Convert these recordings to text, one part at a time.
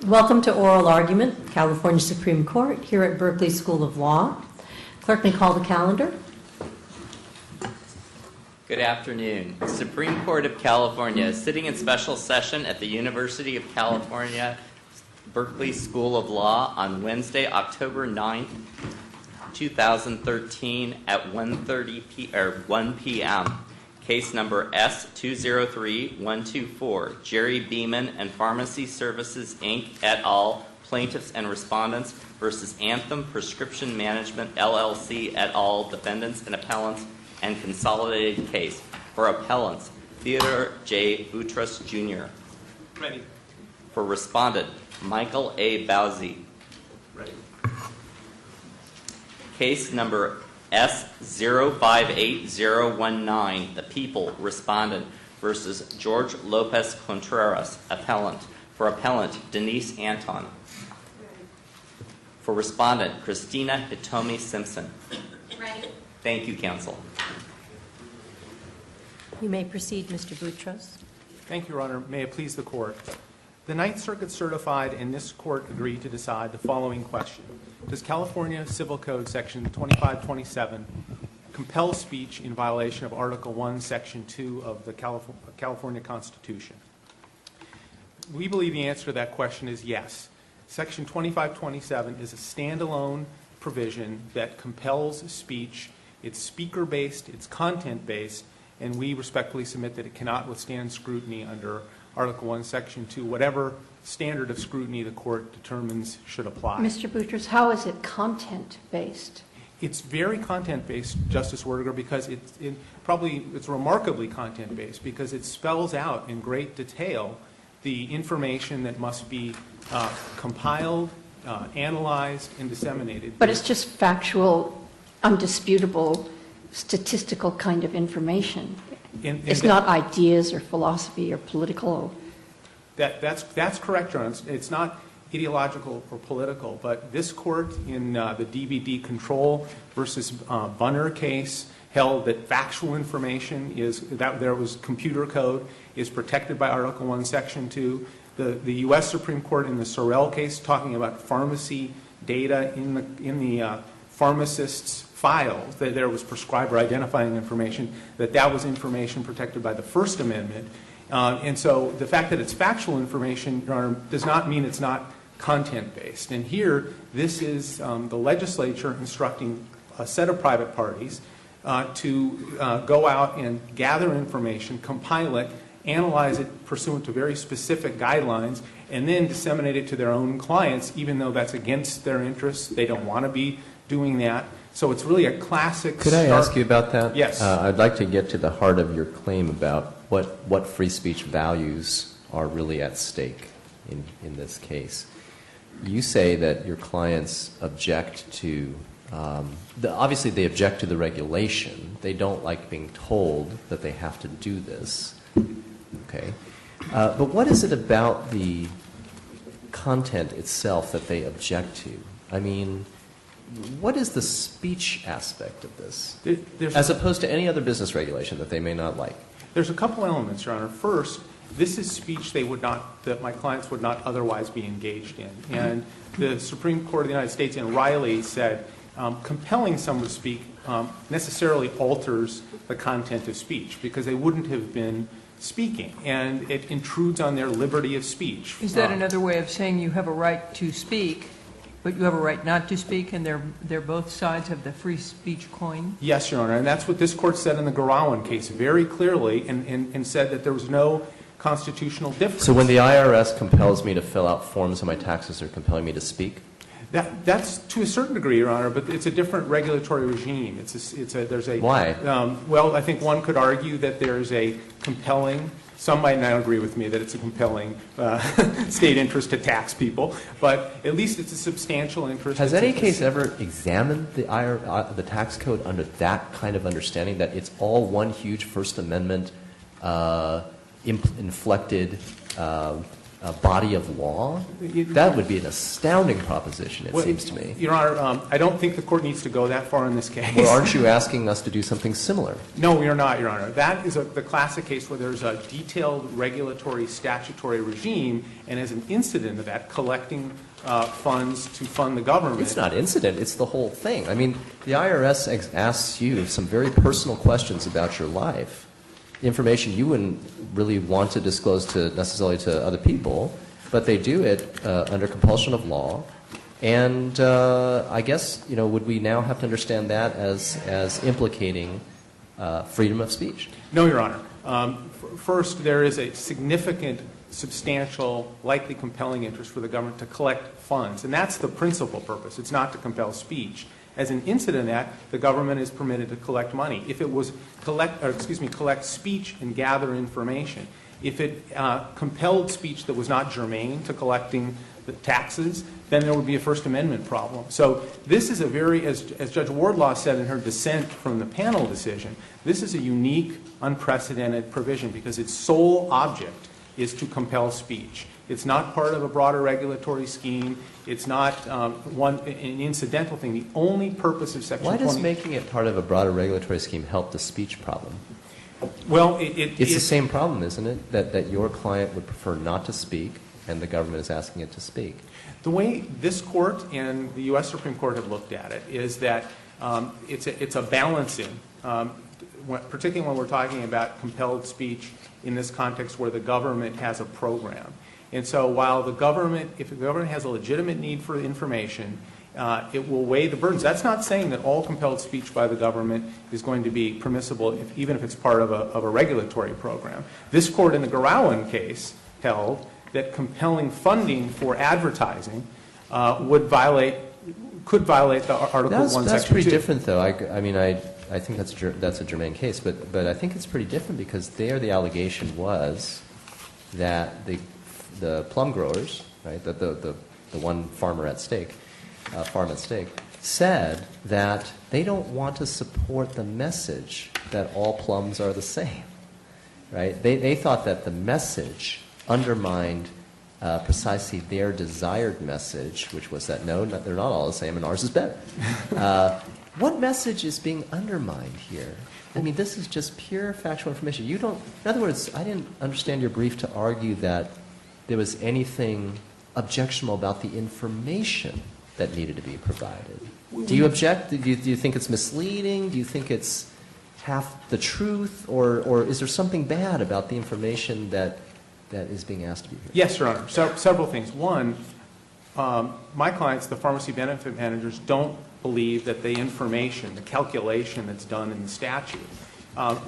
Welcome to Oral Argument, California Supreme Court, here at Berkeley School of Law. Clerk may call the calendar. Good afternoon. The Supreme Court of California is sitting in special session at the University of California, Berkeley School of Law on Wednesday, October 9th, 2013 at 1 p.m. Case number S-203-124, Jerry Beeman and Pharmacy Services, Inc. et al., plaintiffs and respondents versus Anthem Prescription Management, LLC et al., defendants and appellants, and consolidated case. For appellants, Theodore J. Boutros, Jr. Ready. For respondent, Michael A. Bowsey. Ready. Case number S-058019, the People, respondent, versus George Lopez Contreras, appellant. For appellant, Denise Anton. For respondent, Christina Hitomi Simpson. Ready. Thank you, counsel. You may proceed, Mr. Boutros. Thank you, Your Honor. May it please the Court. The Ninth Circuit certified and this Court agreed to decide the following question. Does California Civil Code Section 2527 compel speech in violation of Article 1, Section 2 of the California Constitution? We believe the answer to that question is yes. Section 2527 is a standalone provision that compels speech. It's speaker-based, it's content-based, and we respectfully submit that it cannot withstand scrutiny under Article 1, Section 2, whatever standard of scrutiny the Court determines should apply. Mr. Boutros, how is it content-based? It's very content-based, Justice Werdegar, because it's remarkably content-based because it spells out in great detail the information that must be compiled, analyzed, and disseminated. But it's just factual, undisputable, statistical kind of information. It's not ideas or philosophy or political. That's correct, Your Honor. It's not ideological or political, but this Court in the DVD Control versus Bunner case held that factual information that there was computer code is protected by Article 1, Section 2. The U.S. Supreme Court in the Sorrell case talking about pharmacy data in the pharmacist's files, that there was prescriber identifying information, that was information protected by the First Amendment. And so the fact that it's factual information, Your Honor, does not mean it's not content-based. And here, this is the legislature instructing a set of private parties to go out and gather information, compile it, analyze it pursuant to very specific guidelines, and then disseminate it to their own clients, even though that's against their interests. They don't want to be doing that. So it's really a classic Could I ask you about that? Yes. I'd like to get to the heart of your claim about what free speech values are really at stake in this case. You say that your clients object to, obviously they object to the regulation. They don't like being told that they have to do this. Okay. But what is it about the content itself that they object to? I mean, what is the speech aspect of this, as opposed to any other business regulation that they may not like? There's a couple elements, Your Honor. First, this is speech that my clients would not otherwise be engaged in. And the Supreme Court of the United States in Riley said compelling someone to speak necessarily alters the content of speech because they wouldn't have been speaking, and it intrudes on their liberty of speech. Is that another way of saying you have a right to speak, but you have a right not to speak, and they're both sides of the free speech coin? Yes, Your Honor, and that's what this Court said in the Garawan case very clearly, and said that there was no constitutional difference. So when the IRS compels me to fill out forms on my taxes, they're compelling me to speak? That's to a certain degree, Your Honor, but it's a different regulatory regime. Why? Well, I think one could argue that there's a compelling. Some might not agree with me that it's a compelling state interest to tax people, but at least it's a substantial interest. Has any case ever examined the tax code under that kind of understanding, that it's all one huge First Amendment inflected body of law? That would be an astounding proposition, it seems to me. Your Honor, I don't think the court needs to go that far in this case. Well, aren't you asking us to do something similar? No, we are not, Your Honor. That is the classic case where there's a detailed regulatory statutory regime, and as an incident of that, collecting funds to fund the government. It's not incident, it's the whole thing. I mean, the IRS asks you some very personal questions about your life, information you wouldn't really want to disclose necessarily to other people, but they do it under compulsion of law. And I guess, would we now have to understand that as implicating freedom of speech? No, Your Honor. First, there is a significant, substantial, likely compelling interest for the government to collect funds, and that's the principal purpose. It's not to compel speech. As an incident of that, the government is permitted to collect money. If it was collect speech and gather information, if it compelled speech that was not germane to collecting the taxes, then there would be a First Amendment problem. So this is a very, as Judge Wardlaw said in her dissent from the panel decision, this is a unique, unprecedented provision because its sole object is to compel speech. It's not part of a broader regulatory scheme. It's not an incidental thing. The only purpose of Section 20... Why does making it part of a broader regulatory scheme help the speech problem? Well, it's the same problem, isn't it? That your client would prefer not to speak, and the government is asking it to speak. The way this Court and the U.S. Supreme Court have looked at it is that it's a balancing, particularly when we're talking about compelled speech in this context where the government has a program. And so while if the government has a legitimate need for information, it will weigh the burdens. That's not saying that all compelled speech by the government is going to be permissible, even if it's part of a regulatory program. This Court in the Garawan case held that compelling funding for advertising could violate the Article 1, Section 2. That's pretty different, though. I mean, I think that's a germane case, but I think it's pretty different because there the allegation was that the plum growers, right, the one farm at stake, said that they don't want to support the message that all plums are the same, right? They thought that the message undermined precisely their desired message, which was that no, they're not all the same and ours is better. What message is being undermined here? I mean, this is just pure factual information. In other words, I didn't understand your brief to argue that there was anything objectionable about the information that needed to be provided. Do you object? Do you think it's misleading? Do you think it's half the truth? Or is there something bad about the information that is being asked to be here? Yes, Your Honor. Several things. One, my clients, the pharmacy benefit managers, don't believe that the information, the calculation that's done in the statute,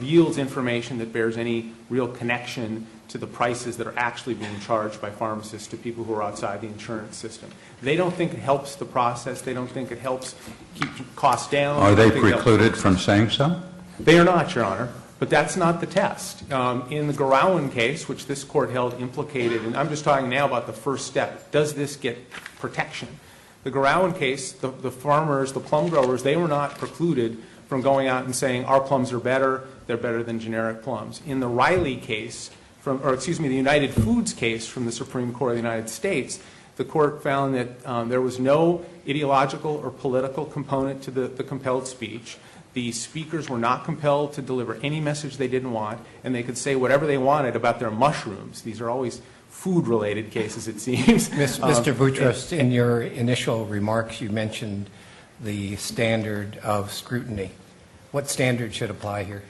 yields information that bears any real connection to the prices that are actually being charged by pharmacists to people who are outside the insurance system. They don't think it helps the process. They don't think it helps keep costs down. Are they precluded from saying so? They are not, Your Honor. But that's not the test. In the Garawan case, which this Court held implicated, and I'm just talking now about the first step, does this get protection? The Garawan case, the farmers, the plum growers, they were not precluded from going out and saying our plums are better, they're better than generic plums. In the Riley case, the United Foods case from the Supreme Court of the United States, the Court found that there was no ideological or political component to the compelled speech. The speakers were not compelled to deliver any message they didn't want, and they could say whatever they wanted about their mushrooms. These are always food-related cases, it seems. Mr. Boutros, in your initial remarks, you mentioned the standard of scrutiny. What standard should apply here?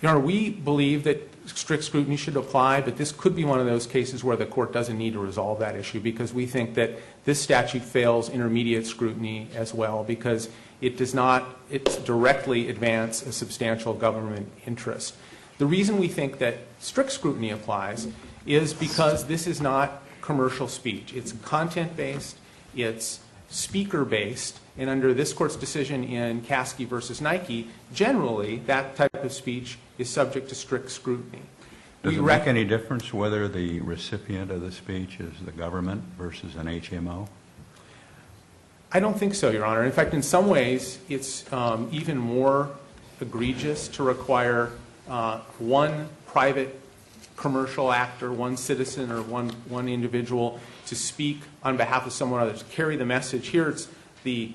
Your Honor, we believe that strict scrutiny should apply, but this could be one of those cases where the Court doesn't need to resolve that issue because we think that this statute fails intermediate scrutiny as well because it does not directly advance a substantial government interest. The reason we think that strict scrutiny applies is because this is not commercial speech. It's content-based, it's speaker-based, and under this Court's decision in Caskey versus Nike, generally that type of speech is subject to strict scrutiny. Does it make any difference whether the recipient of the speech is the government versus an HMO? I don't think so, Your Honor. In fact, in some ways, it's even more egregious to require one private commercial actor, one citizen, or one individual to speak on behalf of someone else, to carry the message. Here it's the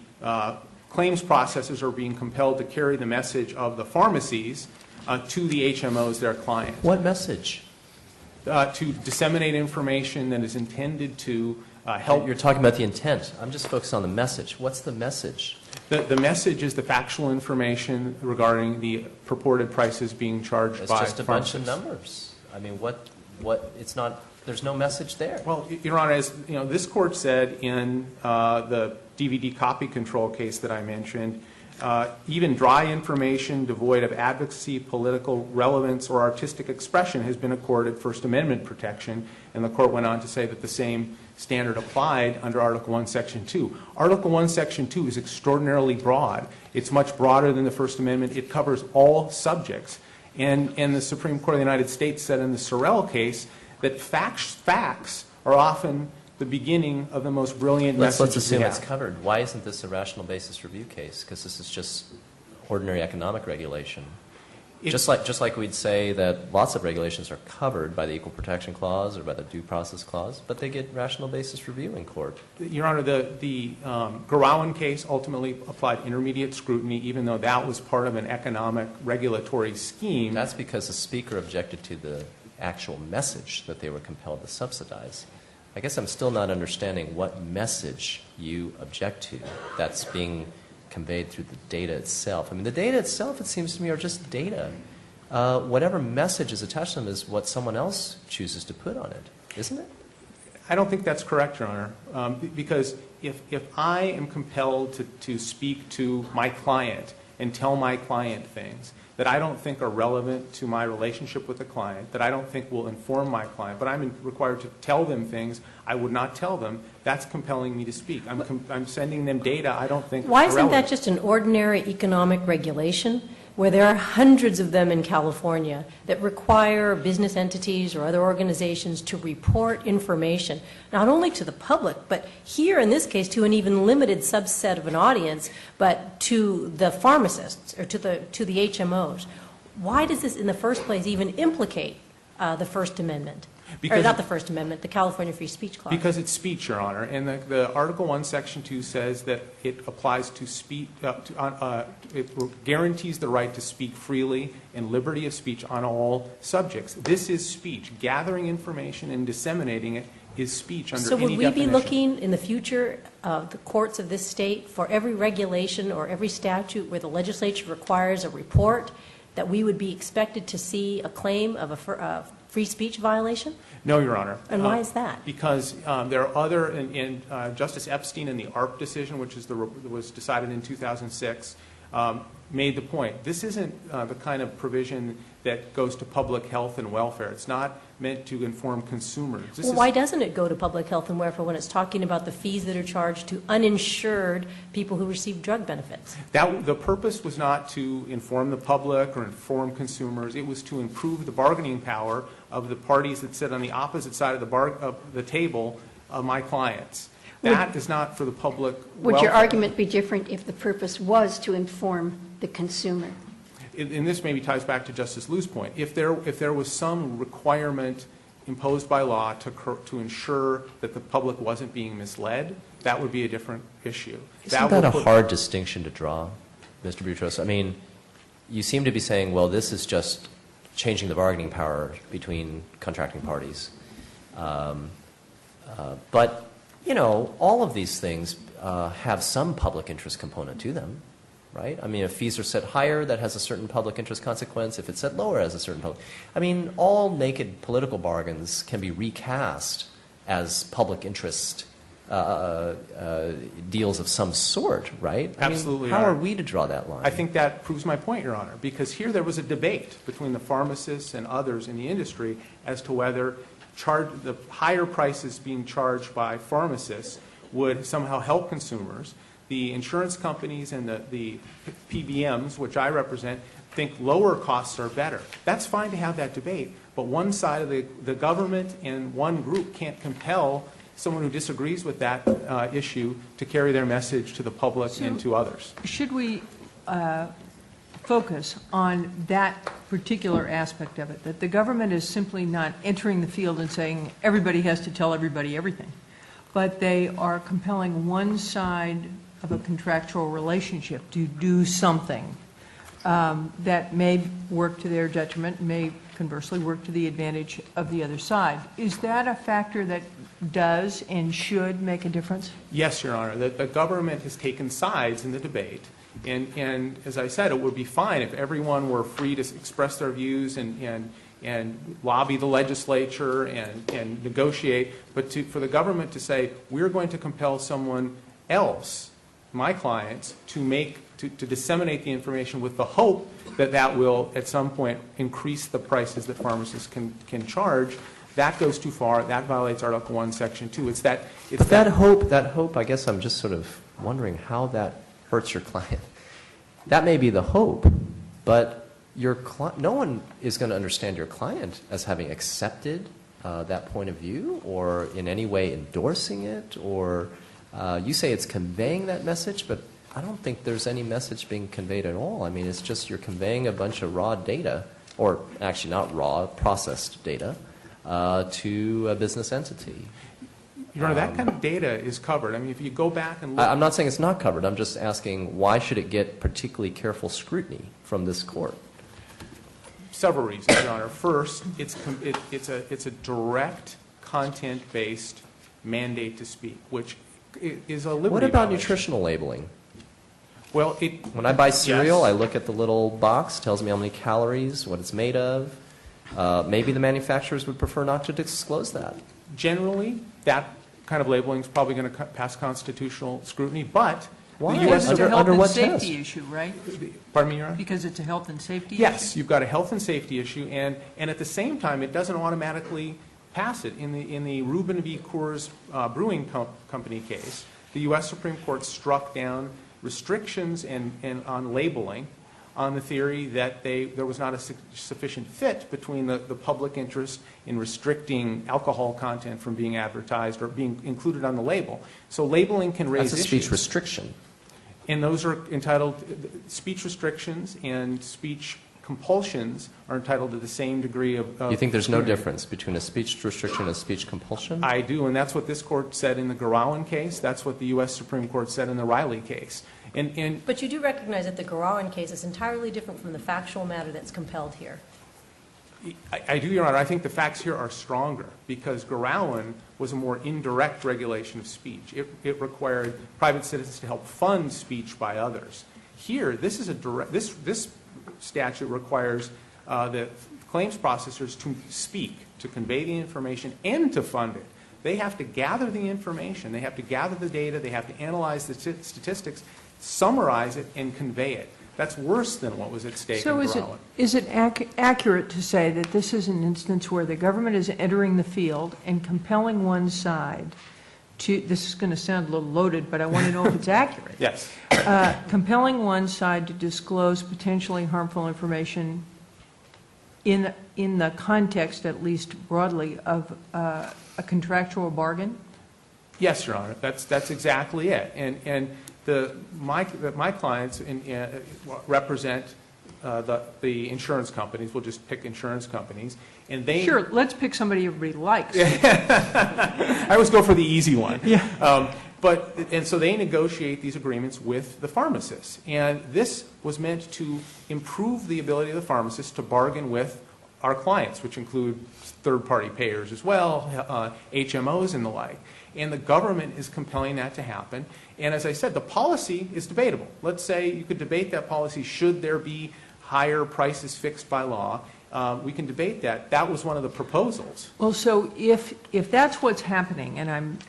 claims processors are being compelled to carry the message of the pharmacies to the HMOs, their clients. What message? To disseminate information that is intended to help. You're talking about the intent. I'm just focused on the message. What's the message? The message is the factual information regarding the purported prices being charged It's by just a bunch of pharmacists. numbers. I mean, it's not, there's no message there. Well, Your Honor, as you know, this court said in the DVD copy control case that I mentioned, even dry information devoid of advocacy, political relevance, or artistic expression has been accorded First Amendment protection, and the court went on to say that the same standard applied under Article I, Section 2. Article I, Section 2 is extraordinarily broad. It's much broader than the First Amendment. It covers all subjects. And the Supreme Court of the United States said in the Sorrell case that facts are often the beginning of the most brilliant messages Let's assume we it's have. covered. Why isn't this a rational basis review case? Because this is just ordinary economic regulation. Just like we'd say that lots of regulations are covered by the Equal Protection Clause or by the Due Process Clause, but they get rational basis review in court. Your Honor, the Garawan case ultimately applied intermediate scrutiny, even though that was part of an economic regulatory scheme. That's because the speaker objected to the actual message that they were compelled to subsidize. I guess I'm still not understanding what message you object to that's being conveyed through the data itself. I mean, the data itself, it seems to me, are just data. Whatever message is attached to them is what someone else chooses to put on it, isn't it? I don't think that's correct, Your Honor, because if I am compelled to speak to my client and tell my client things that I don't think are relevant to my relationship with the client, that I don't think will inform my client, but I'm required to tell them things I would not tell them, that's compelling me to speak. I'm sending them data I don't think Why are isn't relevant. that just an ordinary economic regulation where there are hundreds of them in California that require business entities or other organizations to report information, not only to the public, but here in this case to an even limited subset of an audience, but to the pharmacists or to the HMOs? Why does this in the first place even implicate the First Amendment? Or not the First Amendment, the California Free Speech Clause. Because it's speech, Your Honor, and the Article I, Section 2 says that it applies to speech, it guarantees the right to speak freely and liberty of speech on all subjects. This is speech. Gathering information and disseminating it is speech under any definition. So would we be looking in the future of the courts of this state for every regulation or every statute where the legislature requires a report that we would be expected to see a claim of a free speech violation? No, Your Honor. And why is that? Because there are other, and Justice Epstein in the ARP decision, which was decided in 2006, made the point. This isn't the kind of provision that goes to public health and welfare. It's not meant to inform consumers. Well, why doesn't it go to public health and welfare when it's talking about the fees that are charged to uninsured people who receive drug benefits? The purpose was not to inform the public or inform consumers. It was to improve the bargaining power of the parties that sit on the opposite side of the table of my clients. That is not for the public welfare. Would your argument be different if the purpose was to inform the consumer? And this maybe ties back to Justice Liu's point. If there was some requirement imposed by law to ensure that the public wasn't being misled, that would be a different issue. Isn't that a hard distinction to draw, Mr. Boutros? I mean, you seem to be saying, well, this is just changing the bargaining power between contracting parties. But, you know, all of these things have some public interest component to them, right? I mean, if fees are set higher, that has a certain public interest consequence. If it's set lower, it has a certain public. I mean, all naked political bargains can be recast as public interest deals of some sort, right? Absolutely. I mean, how are we to draw that line? I think that proves my point, Your Honor, because here there was a debate between the pharmacists and others in the industry as to whether the higher prices being charged by pharmacists would somehow help consumers. The insurance companies and the PBMs, which I represent, think lower costs are better. That's fine to have that debate, but one side of the government and one group can't compel someone who disagrees with that issue to carry their message to the public and to others. Should we focus on that particular aspect of it, that the government is simply not entering the field and saying everybody has to tell everybody everything, but they are compelling one side of a contractual relationship to do something that may work to their detriment, may conversely work to the advantage of the other side. Is that a factor that does and should make a difference? Yes, Your Honor. The government has taken sides in the debate. And as I said, it would be fine if everyone were free to express their views and lobby the legislature and negotiate. But for the government to say, we're going to compel someone else, my clients, to disseminate the information with the hope that that will, at some point, increase the prices that pharmacists can charge, that goes too far. That violates Article 1, Section 2. But that hope, I guess I'm just sort of wondering how that hurts your client. That may be the hope, but no one is going to understand your client as having accepted that point of view or in any way endorsing it, or you say it's conveying that message, but I don't think there's any message being conveyed at all. I mean, it's just you're conveying a bunch of raw data, or actually not raw, processed data, to a business entity. Your Honor, that kind of data is covered. I mean, if you go back and look... I'm not saying it's not covered. I'm just asking, why should it get particularly careful scrutiny from this court? Several reasons, Your Honor. First, it's a direct content-based mandate to speak, which is a liberty What about violation. nutritional labeling? Well, when I buy cereal, yes. I look at the little box, tells me how many calories, what it's made of. Maybe the manufacturers would prefer not to disclose that. Generally, that kind of labeling is probably going to pass constitutional scrutiny, but Why? the U.S. Because it's a health under and what safety test? issue, right? Pardon me, Your Honor? Because it's a health and safety issue? Yes, you've got a health and safety issue, and at the same time, it doesn't automatically pass it. In the Reuben v. Coors Brewing Company case, the U.S. Supreme Court struck down restrictions on labeling on the theory that there was not a sufficient fit between the public interest in restricting alcohol content from being advertised or being included on the label. So labeling can raise That's a issues. speech restriction. And those are entitled, speech restrictions and speech compulsions are entitled to the same degree of You think there's no scrutiny. difference between a speech restriction and a speech compulsion? I do, and that's what this court said in the Garawan case. That's what the U.S. Supreme Court said in the Riley case. But you do recognize that the Garawan case is entirely different from the factual matter that's compelled here. I do, Your Honor. I think the facts here are stronger because Garawan was a more indirect regulation of speech. It required private citizens to help fund speech by others. Here, this is a direct. This statute requires the claims processors to speak, to convey the information, and to fund it. They have to gather the information. They have to gather the data. They have to analyze the statistics, summarize it, and convey it. That's worse than what was at stake in Garawan. Is it accurate to say that this is an instance where the government is entering the field and compelling one side to, this is going to sound a little loaded, but I want to know if it's accurate. Yes. Compelling one side to disclose potentially harmful information in the context, at least broadly, of a contractual bargain? Yes, Your Honor. That's exactly it. And my clients represent the insurance companies. We'll just pick insurance companies, and they Sure, let's pick somebody everybody likes. I always go for the easy one. Yeah. And so they negotiate these agreements with the pharmacists, and this was meant to improve the ability of the pharmacists to bargain with our clients, which include third-party payers as well, HMOs and the like. And the government is compelling that to happen. And as I said, the policy is debatable. Let's say you could debate that policy. Should there be higher prices fixed by law? We can debate that. That was one of the proposals. Well, so if that's what's happening, and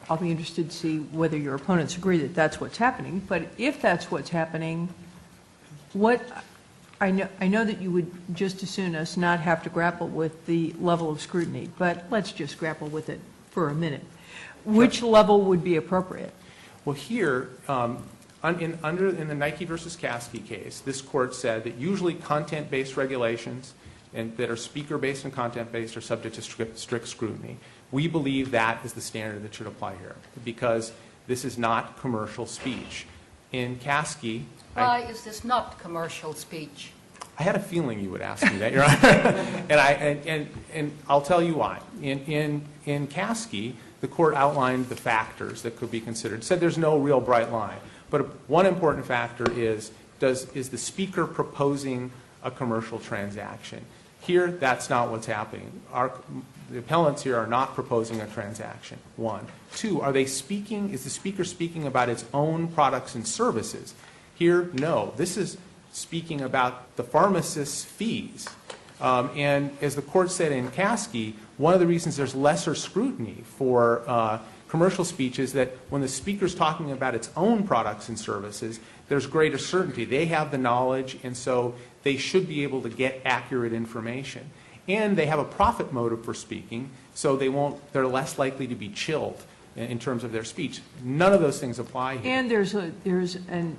I'll be interested to see whether your opponents agree that that's what's happening, but if that's what's happening, I know that you would just as soon us not have to grapple with the level of scrutiny, but let's just grapple with it for a minute. Which level would be appropriate? Well, here, in the Nike versus Caskey case, this court said that usually content-based regulations and that are speaker-based and content-based are subject to strict scrutiny. We believe that is the standard that should apply here because this is not commercial speech. in Caskey, Why is this not commercial speech? I had a feeling you would ask me that, Your Honor. and I'll tell you why. In Caskey, the court outlined the factors that could be considered. It said there's no real bright line. But one important factor is the speaker proposing a commercial transaction? Here, that's not what's happening. The appellants here are not proposing a transaction, one. Two, is the speaker speaking about its own products and services? Here, no. This is speaking about the pharmacist's fees. And as the court said in Caskey, one of the reasons there's lesser scrutiny for commercial speech is that when the speaker's talking about its own products and services, there's greater certainty. They have the knowledge, and so they should be able to get accurate information. And they have a profit motive for speaking, so they're less likely to be chilled in terms of their speech. None of those things apply here. And there's an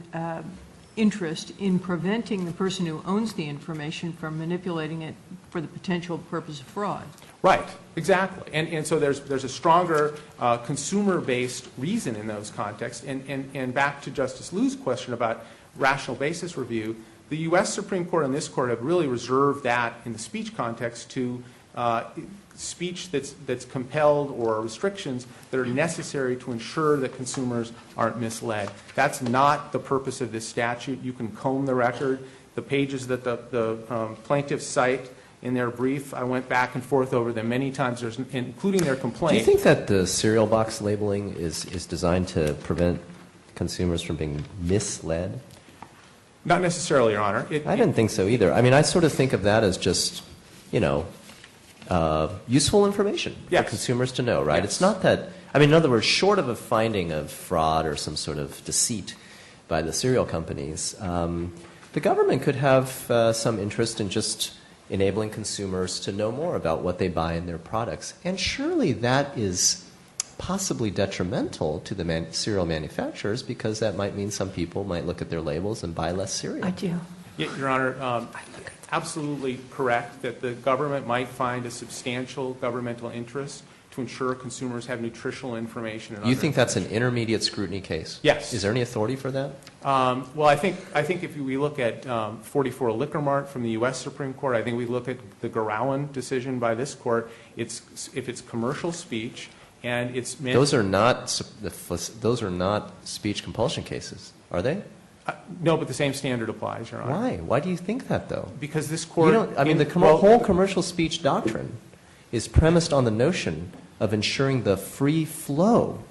interest in preventing the person who owns the information from manipulating it for the potential purpose of fraud. Right, exactly. And so there's a stronger consumer-based reason in those contexts. And back to Justice Liu's question about rational basis review, the U.S. Supreme Court and this Court have really reserved that in the speech context to speech that's compelled or restrictions that are necessary to ensure that consumers aren't misled. That's not the purpose of this statute. You can comb the record. The pages that the plaintiffs cite in their brief, I went back and forth over them many times, including their complaint. Do you think that the cereal box labeling is designed to prevent consumers from being misled? Not necessarily, Your Honor. I didn't think so either. I mean, I sort of think of that as just, useful information for consumers to know, right? Yes. It's not that, in other words, short of a finding of fraud or some sort of deceit by the cereal companies, the government could have some interest in just enabling consumers to know more about what they buy in their products. And surely that is possibly detrimental to the cereal manufacturers, because that might mean some people might look at their labels and buy less cereal. I do. Yeah, Your Honor, absolutely correct that the government might find a substantial governmental interest to ensure consumers have nutritional information. You think that's an intermediate scrutiny case? Yes. Is there any authority for that? Well, I think if we look at 44 Liquor Mart from the U.S. Supreme Court, I think we look at the Garawan decision by this court. If it's commercial speech and it's meant those are not speech compulsion cases, are they? No, but the same standard applies, Your Honor. Why? Why do you think that, though? Because this court... the whole commercial speech doctrine is premised on the notion of ensuring the free flow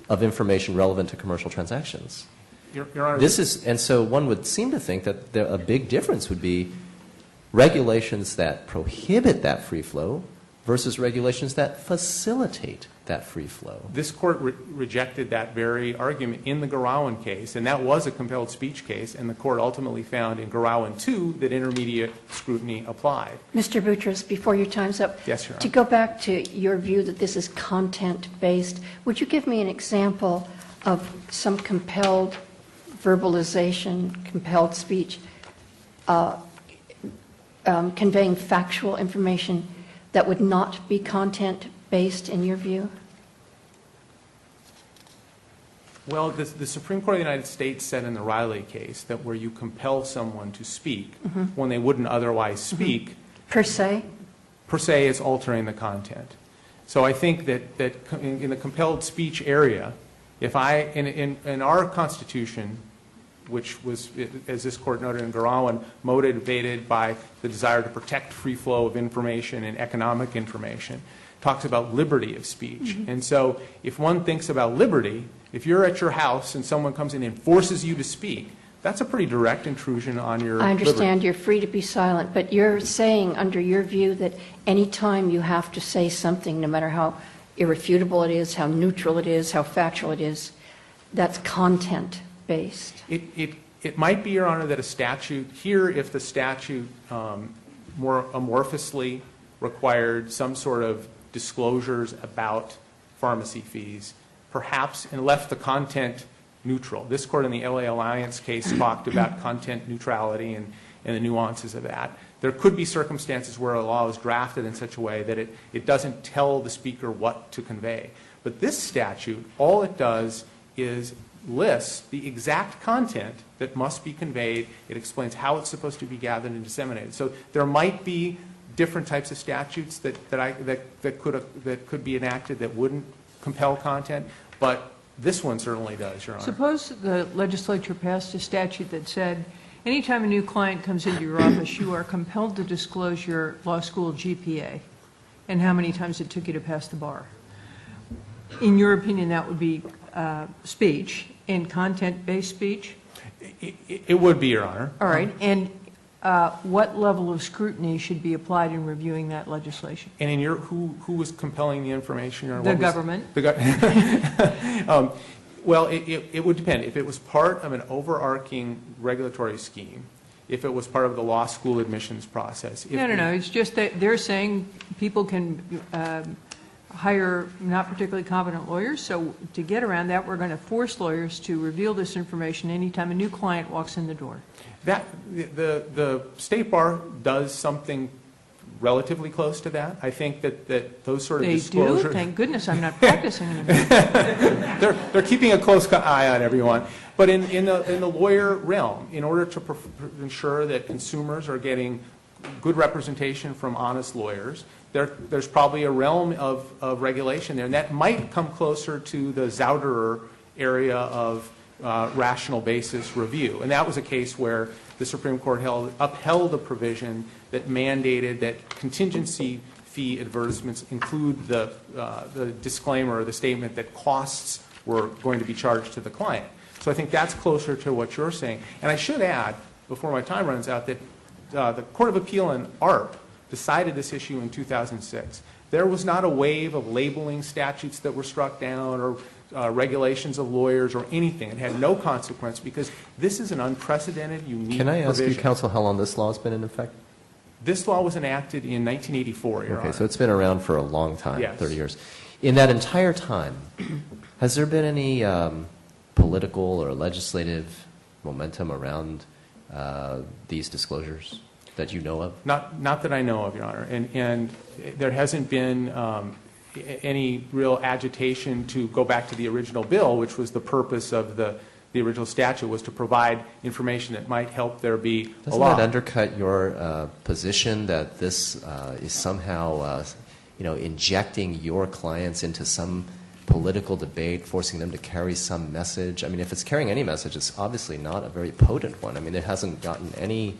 of information relevant to commercial transactions. Your Honor... And so one would seem to think that a big difference would be regulations that prohibit that free flow versus regulations that facilitate that free flow. This court rejected that very argument in the Garawan case, and that was a compelled speech case, and the court ultimately found in Garawan 2 that intermediate scrutiny applied. Mr. Boutros, before your time's up, yes, Your Honor. To go back to your view that this is content-based, would you give me an example of some compelled verbalization, compelled speech, conveying factual information that would not be content-based in your view? Well, the Supreme Court of the United States said in the Riley case that where you compel someone to speak when they wouldn't otherwise speak... Per se? Per se is altering the content. So I think that in the compelled speech area, if in our Constitution, which was, as this court noted in Garawan, motivated by the desire to protect free flow of information and economic information, talks about liberty of speech. And so if one thinks about liberty, if you're at your house and someone comes in and forces you to speak, that's a pretty direct intrusion on your I understand liberty. You're free to be silent, but you're saying under your view that any time you have to say something, no matter how irrefutable it is, how neutral it is, how factual it is, that's content-based. It might be, Your Honor, that a statute, here if the statute more amorphously required some sort of disclosures about pharmacy fees, perhaps, and left the content neutral. This court in the LA Alliance case talked about content neutrality and the nuances of that. There could be circumstances where a law is drafted in such a way that it doesn't tell the speaker what to convey. But this statute, all it does lists the exact content that must be conveyed. It explains how it's supposed to be gathered and disseminated. So there might be different types of statutes that could be enacted that wouldn't compel content, but this one certainly does, Your Honor. Suppose the legislature passed a statute that said, anytime a new client comes into your office, you are compelled to disclose your law school GPA and how many times it took you to pass the bar. In your opinion, that would be speech and content-based speech? It would be, Your Honor. All right. And what level of scrutiny should be applied in reviewing that legislation? And in who was compelling the information, Your Honor? The government. Well, it would depend. If it was part of an overarching regulatory scheme, if it was part of the law school admissions process. No. It's just that they're saying people can hire not particularly competent lawyers. So to get around that, we're going to force lawyers to reveal this information anytime a new client walks in the door. The State Bar does something relatively close to that. I think that those sort of disclosures. They do? Thank goodness I'm not practicing anymore. They're keeping a close eye on everyone. But in the lawyer realm, in order to ensure that consumers are getting good representation from honest lawyers, there's probably a realm of regulation there. And that might come closer to the Zauderer area of rational basis review. And that was a case where the Supreme Court upheld a provision that mandated that contingency fee advertisements include the disclaimer or the statement that costs were going to be charged to the client. So I think that's closer to what you're saying. And I should add, before my time runs out, that the Court of Appeal in ARP decided this issue in 2006. There was not a wave of labeling statutes that were struck down or regulations of lawyers or anything. It had no consequence because this is an unprecedented, unique provision. Can I ask you, counsel, how long this law has been in effect? This law was enacted in 1984, Your Honor. Okay, so it's been around for a long time, Yes. 30 years. In that entire time, has there been any political or legislative momentum around these disclosures that you know of? Not that I know of, Your Honor. And there hasn't been any real agitation to go back to the original bill, which was the purpose of the original statute, was to provide information that might help there be a law. Doesn't that undercut your position that this is somehow, injecting your clients into some political debate, forcing them to carry some message? I mean, if it's carrying any message, it's obviously not a very potent one. I mean, it hasn't gotten any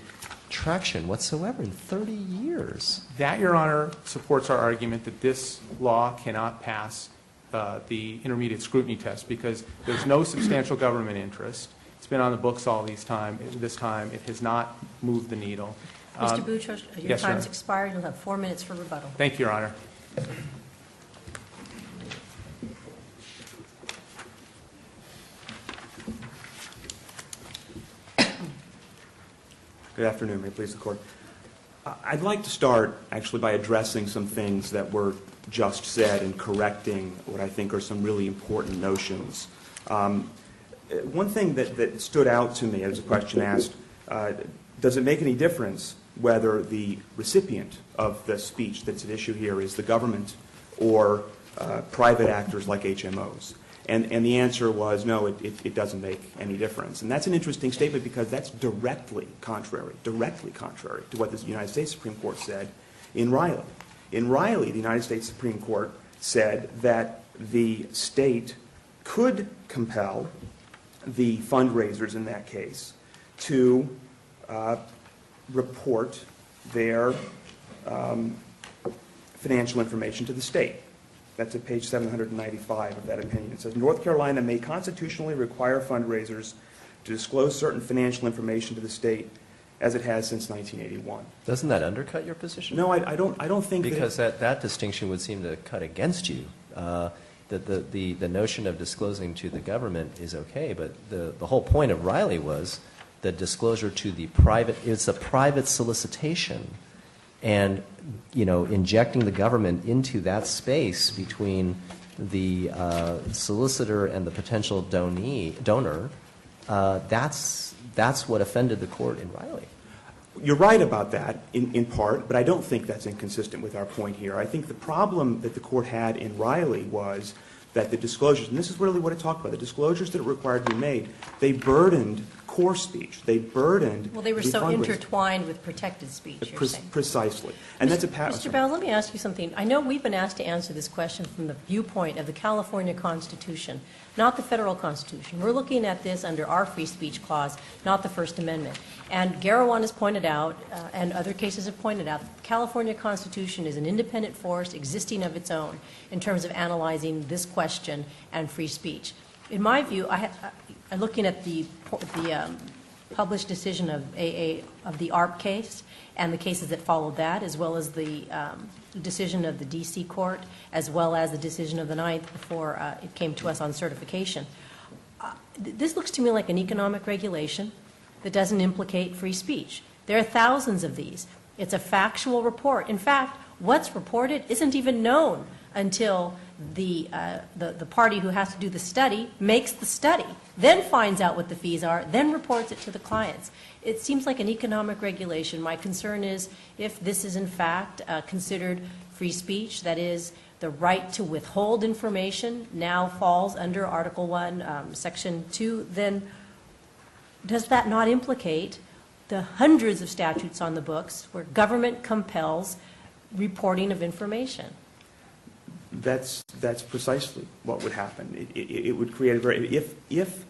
traction whatsoever in 30 years. That, Your Honor, supports our argument that this law cannot pass the intermediate scrutiny test because there's no substantial government interest. It's been on the books all this time. It has not moved the needle. Mr. Bouchard, your yes, time Your has Honor. expired. You'll have 4 minutes for rebuttal. Thank you, Your Honor. Good afternoon. May it please the Court. I'd like to start, actually, by addressing some things that were just said and correcting what I think are some really important notions. One thing that stood out to me as a question asked, does it make any difference whether the recipient of the speech that's at issue here is the government or private actors like HMOs? And the answer was no, it doesn't make any difference. And that's an interesting statement because that's directly contrary to what the United States Supreme Court said in Riley. In Riley, the United States Supreme Court said that the state could compel the fundraisers in that case to report their financial information to the state. That's at page 795 of that opinion. It says, North Carolina may constitutionally require fundraisers to disclose certain financial information to the state as it has since 1981. Doesn't that undercut your position? No, I don't think because that distinction would seem to cut against you. The notion of disclosing to the government is okay, but the whole point of Riley was that disclosure to the private, it's a private solicitation. And, injecting the government into that space between the solicitor and the potential donor, that's what offended the court in Riley. You're right about that in part, but I don't think that's inconsistent with our point here. I think the problem that the court had in Riley was that the disclosures, and this is really what it talked about, the disclosures that are required to be made, they burdened core speech. They burdened Well, they were the so fundraising. intertwined with protected speech, you're saying. Precisely. And that's a Mr. Bell, let me ask you something. I know we've been asked to answer this question from the viewpoint of the California Constitution, not the federal Constitution. We're looking at this under our free speech clause, not the First Amendment. And Garawan has pointed out, and other cases have pointed out, the California Constitution is an independent force existing of its own in terms of analyzing this question and free speech. In my view, I'm looking at the published decision of the ARP case and the cases that followed that, as well as the decision of the D.C. court, as well as the decision of the Ninth before it came to us on certification. This looks to me like an economic regulation that doesn't implicate free speech. There are thousands of these. It's a factual report. In fact, what's reported isn't even known until the party who has to do the study makes the study, then finds out what the fees are, then reports it to the clients. It seems like an economic regulation. My concern is if this is in fact considered free speech, that is, the right to withhold information now falls under Article 1, Section 2, then does that not implicate the hundreds of statutes on the books where government compels reporting of information? That's precisely what would happen. It would create a very, if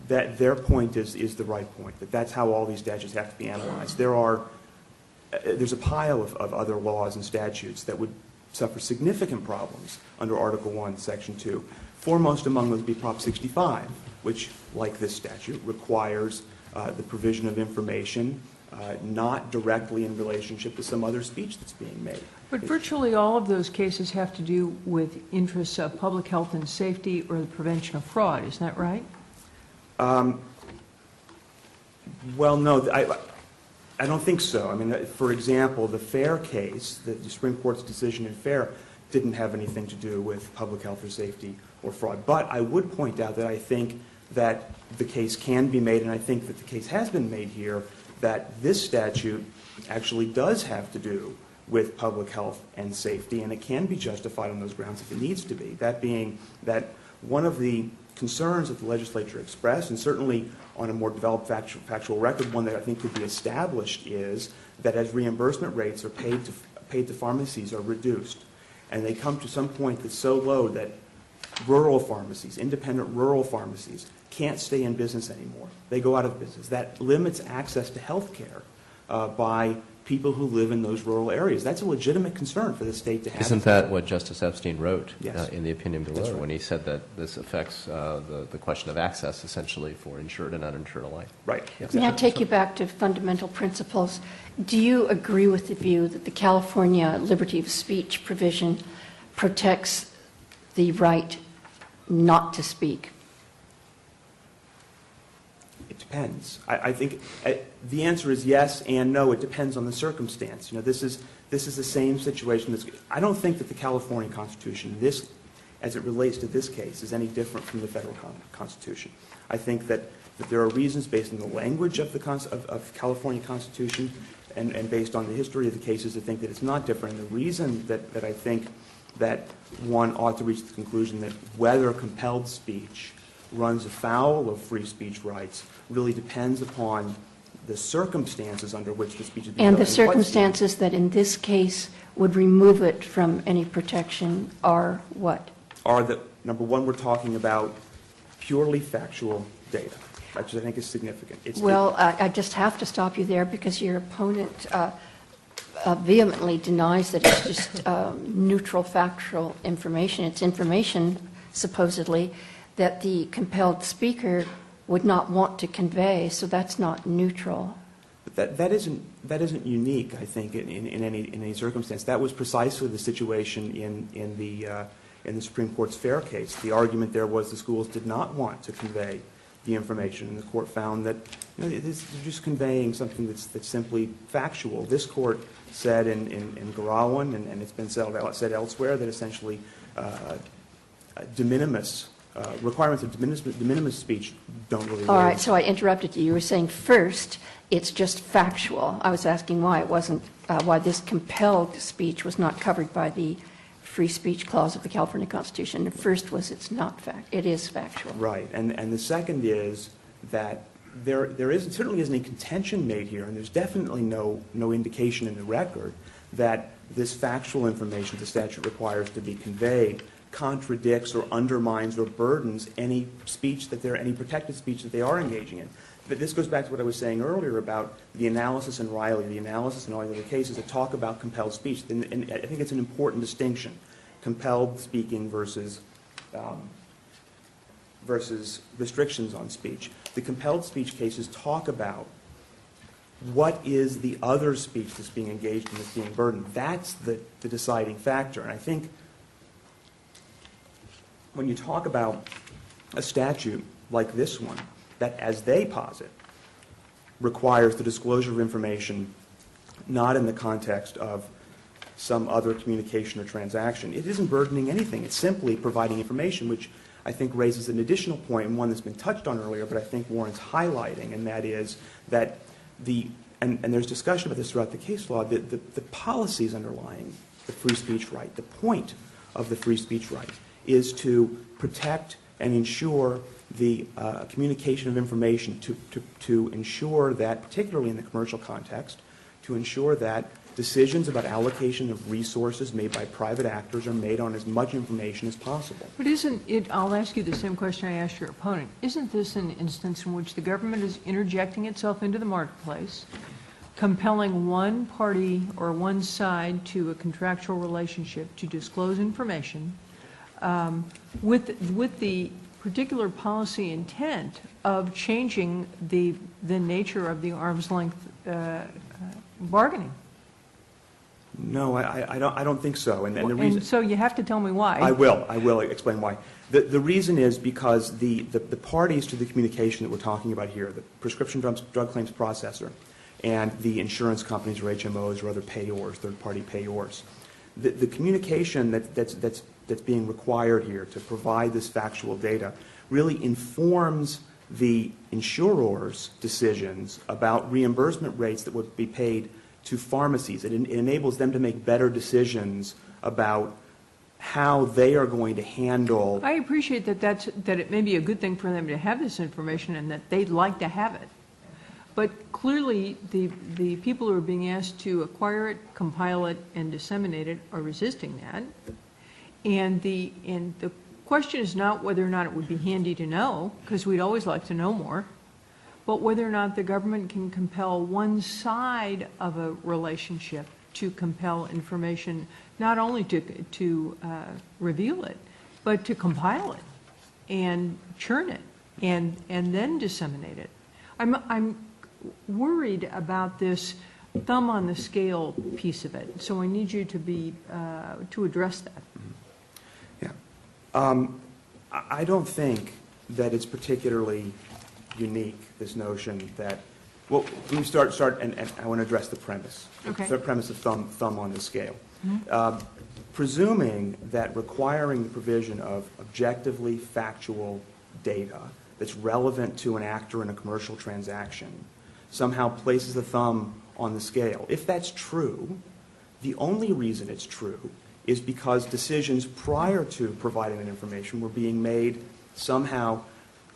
that their point is the right point, that's how all these statutes have to be analyzed. There's a pile of other laws and statutes that would suffer significant problems under Article 1, Section 2. Foremost among them would be Prop 65, which, like this statute, requires the provision of information not directly in relationship to some other speech that's being made. But virtually all of those cases have to do with interests of public health and safety or the prevention of fraud. Isn't that right? Well, no, I don't think so. I mean, for example, the Fair case, the Supreme Court's decision in Fair, didn't have anything to do with public health or safety or fraud. But I would point out that I think that the case can be made, and I think that the case has been made here, that this statute actually does have to do with public health and safety, and it can be justified on those grounds if it needs to be. That being that one of the concerns that the legislature expressed, and certainly on a more developed factual record, one that I think could be established, is that as reimbursement rates are paid to pharmacies are reduced, and they come to some point that's so low that rural pharmacies, independent rural pharmacies, can't stay in business anymore. They go out of business. That limits access to health care by people who live in those rural areas. That's a legitimate concern for the state to have. Isn't that what Justice Epstein wrote in the opinion below, That's right, when he said that this affects the question of access essentially for insured and uninsured alike? Right. May I take you back to fundamental principles? Do you agree with the view that the California liberty of speech provision protects the right not to speak? It depends. I think the answer is yes and no. It depends on the circumstance. You know, this is the same situation. I don't think that the California Constitution, as it relates to this case, is any different from the federal Constitution. I think that there are reasons based on the language of the California Constitution and based on the history of the cases to think that it's not different. And the reason that I think that one ought to reach the conclusion that whether compelled speech runs afoul of free speech rights really depends upon the circumstances under which the speech is being And done. the circumstances that in this case would remove it from any protection are what? Are that, number one, we're talking about purely factual data, which I think is significant. Well, I just have to stop you there because your opponent vehemently denies that it's just neutral factual information. It's information, supposedly, that the compelled speaker would not want to convey, so that's not neutral. But that isn't unique, I think, in any circumstance. That was precisely the situation in the Supreme Court's Fair case. The argument there was the schools did not want to convey the information, and the court found that they're just conveying something that's simply factual. This court said in Garawan, and it's been said elsewhere, that essentially de minimis requirements of de minimis speech don't really. All right, so I interrupted you. You were saying first it's just factual. I was asking why it wasn't, why this compelled speech was not covered by the free speech clause of the California Constitution. The first was it is factual. Right. And the second is that certainly isn't a contention made here, and there's definitely no indication in the record that this factual information the statute requires to be conveyed contradicts or undermines or burdens any protected speech that they are engaging in. But this goes back to what I was saying earlier about the analysis in Riley, the analysis in all the other cases that talk about compelled speech. And I think it's an important distinction, compelled speaking versus restrictions on speech. The compelled speech cases talk about what is the other speech that's being engaged in that's being burdened. That's the deciding factor. And I think when you talk about a statute like this one, that, as they posit, requires the disclosure of information not in the context of some other communication or transaction, it isn't burdening anything. It's simply providing information, which I think raises an additional point, and one that's been touched on earlier, but I think warrants highlighting, and that is that and there's discussion about this throughout the case law, the policies underlying the free speech right, the point of the free speech right is to protect and ensure the communication of information, to ensure that, particularly in the commercial context, to ensure that decisions about allocation of resources made by private actors are made on as much information as possible. But isn't it, I'll ask you the same question I asked your opponent, isn't this an instance in which the government is interjecting itself into the marketplace, compelling one party or one side to a contractual relationship to disclose information with the particular policy intent of changing the nature of the arm's length bargaining? No, I don't think so. And the reason, and so you have to tell me why. I will explain why. The reason is because the parties to the communication that we're talking about here, the prescription drug claims processor and the insurance companies or HMOs or other payors, third-party payors, the communication that's being required here to provide this factual data really informs the insurer's decisions about reimbursement rates that would be paid to pharmacies. It enables them to make better decisions about how they are going to handle. I appreciate that it may be a good thing for them to have this information and that they'd like to have it. But clearly the people who are being asked to acquire it, compile it, and disseminate it are resisting that. And the question is not whether or not it would be handy to know, because we'd always like to know more, but whether or not the government can compel one side of a relationship to compel information, not only to reveal it, but to compile it and churn it and then disseminate it. I'm worried about this thumb on the scale piece of it, so I need you to address that. Yeah. I don't think that it's particularly unique, this notion that, well, let me start, and I want to address the premise. Okay. The premise of thumb on the scale. Mm-hmm. Presuming that requiring the provision of objectively factual data that's relevant to an actor in a commercial transaction somehow places the thumb on the scale. If that's true, the only reason it's true is because decisions prior to providing that information were being made somehow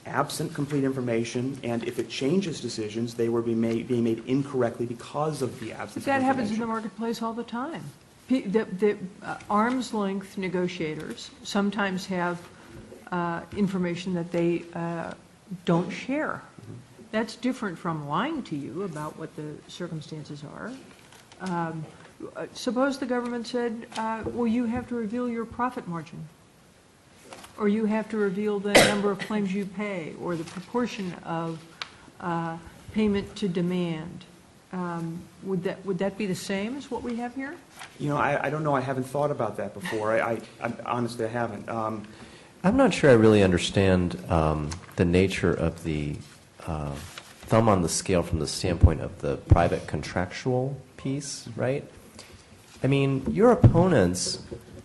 absent complete information, and if it changes decisions, they were being made incorrectly because of the absence of information. That happens in the marketplace all the time. The arm's length negotiators sometimes have information that they don't share. That's different from lying to you about what the circumstances are. Suppose the government said, well, you have to reveal your profit margin, or you have to reveal the number of claims you pay, or the proportion of payment to demand. Would that be the same as what we have here? You know, I don't know. I haven't thought about that before. I honestly, I haven't. I'm not sure I really understand the nature of the thumb on the scale from the standpoint of the private contractual piece, right? I mean, your opponents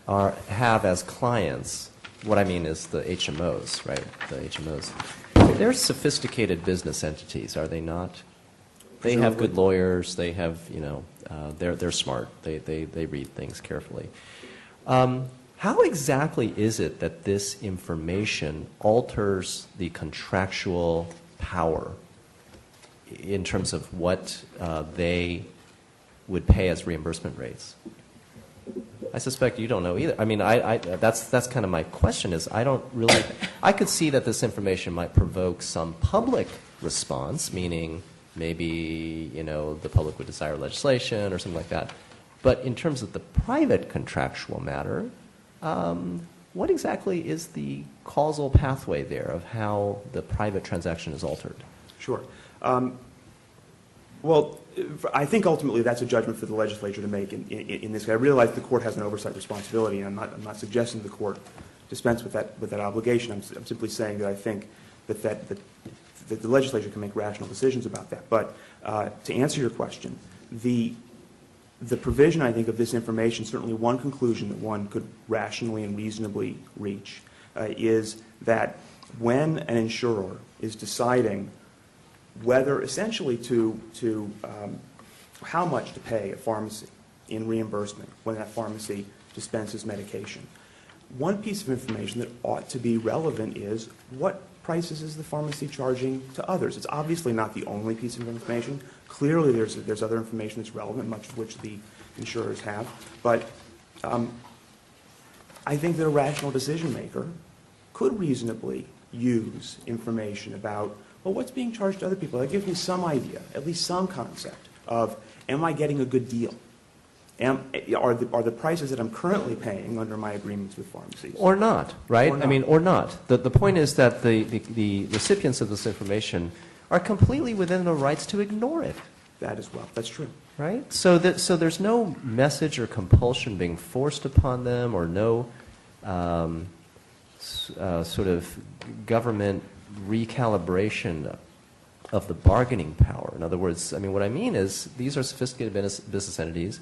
have as clients, what I mean is the HMOs, right? The HMOs. They're sophisticated business entities, are they not? They have good lawyers. They have, you know, they're smart. They read things carefully. How exactly is it that this information alters the contractual power in terms of what they would pay as reimbursement rates? I suspect you don't know either. I mean, that's kind of my question is I don't really, I could see that this information might provoke some public response, meaning maybe, the public would desire legislation or something like that. But in terms of the private contractual matter, what exactly is the causal pathway there of how the private transaction is altered? Sure. Well, I think ultimately that's a judgment for the legislature to make in this case. I realize the court has an oversight responsibility, and I'm not suggesting the court dispense with that obligation. I'm simply saying that I think that the legislature can make rational decisions about that. But to answer your question, the provision, I think, of this information, certainly one conclusion that one could rationally and reasonably reach is that when an insurer is deciding whether essentially to how much to pay a pharmacy in reimbursement when that pharmacy dispenses medication, one piece of information that ought to be relevant is what prices is the pharmacy charging to others. It's obviously not the only piece of information. Clearly there's other information that's relevant, much of which the insurers have. But I think that a rational decision maker could reasonably use information about, well, what's being charged to other people? That gives me some idea, at least some concept of, am I getting a good deal? Are the prices that I'm currently paying under my agreements with pharmacies? Or not, right? Or not. I mean, or not. The point is that the recipients of this information are completely within their rights to ignore it. That as well. That's true. Right? So there's no message or compulsion being forced upon them or no sort of government recalibration of the bargaining power. In other words, I mean, what I mean is these are sophisticated business entities.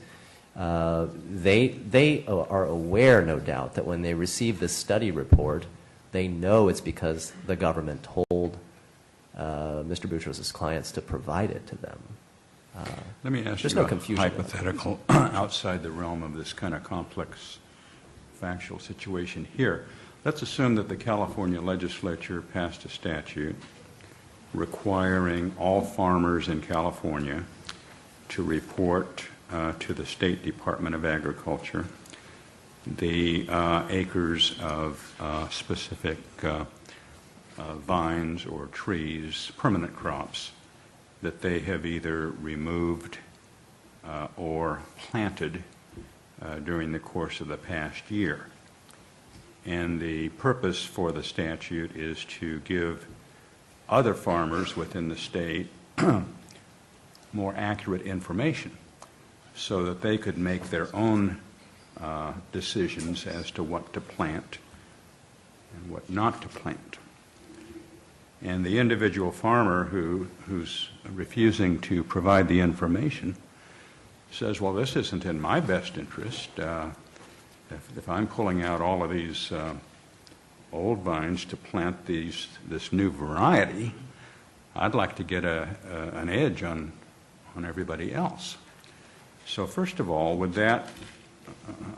They are aware, no doubt, that when they receive this study report, they know it's because the government told Mr. Boutros' clients to provide it to them. Let me ask there's you no a confusion hypothetical outside the realm of this kind of complex factual situation here. Let's assume that the California legislature passed a statute requiring all farmers in California to report to the State Department of Agriculture the acres of specific vines or trees, permanent crops, that they have either removed or planted during the course of the past year. And the purpose for the statute is to give other farmers within the state more accurate information so that they could make their own decisions as to what to plant and what not to plant. And the individual farmer who's refusing to provide the information says, well, this isn't in my best interest. If I'm pulling out all of these old vines to plant this new variety, I'd like to get an edge on everybody else. So first of all, would that,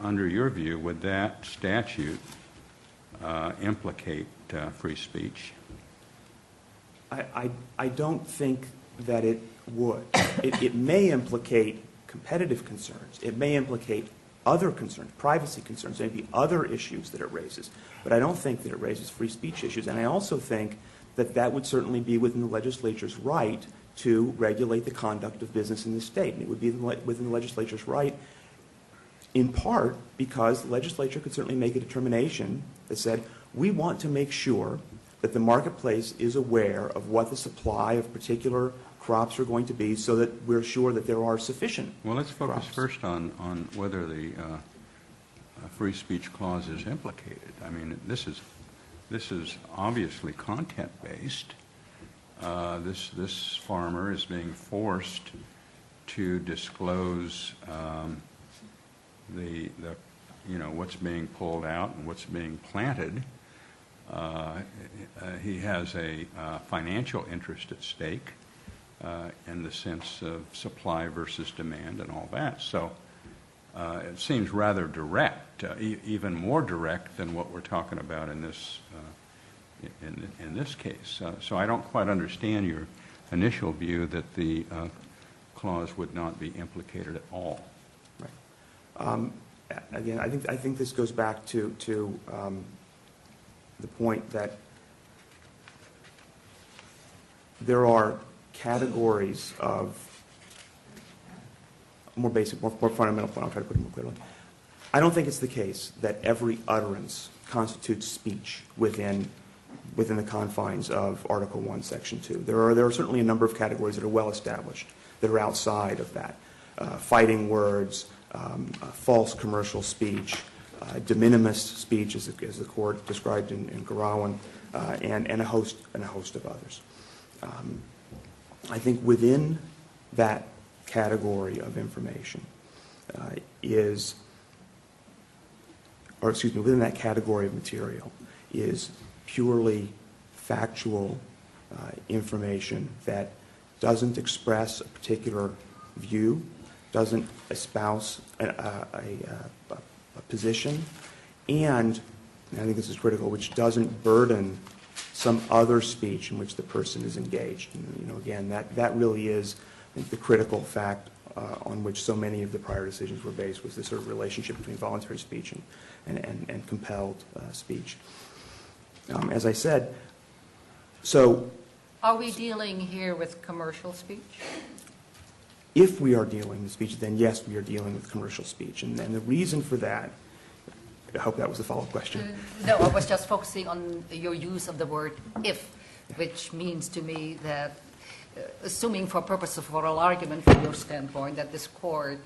under your view, would that statute implicate free speech? I don't think that it would. It may implicate competitive concerns. It may implicate other concerns, privacy concerns, maybe other issues that it raises. But I don't think that it raises free speech issues. And I also think that that would certainly be within the legislature's right to regulate the conduct of business in the state. And it would be within the legislature's right, in part because the legislature could certainly make a determination that said, we want to make sure that the marketplace is aware of what the supply of particular crops are going to be so that we're sure that there are sufficient Well, let's focus crops. first on whether the free speech clause is implicated. I mean, this is obviously content-based. This farmer is being forced to disclose what's being pulled out and what's being planted. He has a financial interest at stake in the sense of supply versus demand and all that. So it seems rather direct, even more direct than what we're talking about in this case. So I don't quite understand your initial view that the clause would not be implicated at all. Right. Again, I think this goes back to the point that there are categories of more basic, more fundamental point. I'll try to put it more clearly. I don't think it's the case that every utterance constitutes speech within the confines of Article 1, Section 2. There are certainly a number of categories that are well established that are outside of that. Fighting words, false commercial speech, de minimis speech, as the court described in Garawan, and a host of others. I think within that category of information within that category of material is purely factual information that doesn't express a particular view, doesn't espouse a position, and I think this is critical, which doesn't burden some other speech in which the person is engaged. And, again, that really is, I think, the critical fact on which so many of the prior decisions were based, was this sort of relationship between voluntary speech and compelled speech. As I said, so... Are we dealing here with commercial speech? If we are dealing with speech, then yes, we are dealing with commercial speech. And the reason for that, I hope that was the follow-up question. No, I was just focusing on your use of the word if, which means to me that, assuming for purpose of oral argument from your standpoint, that this court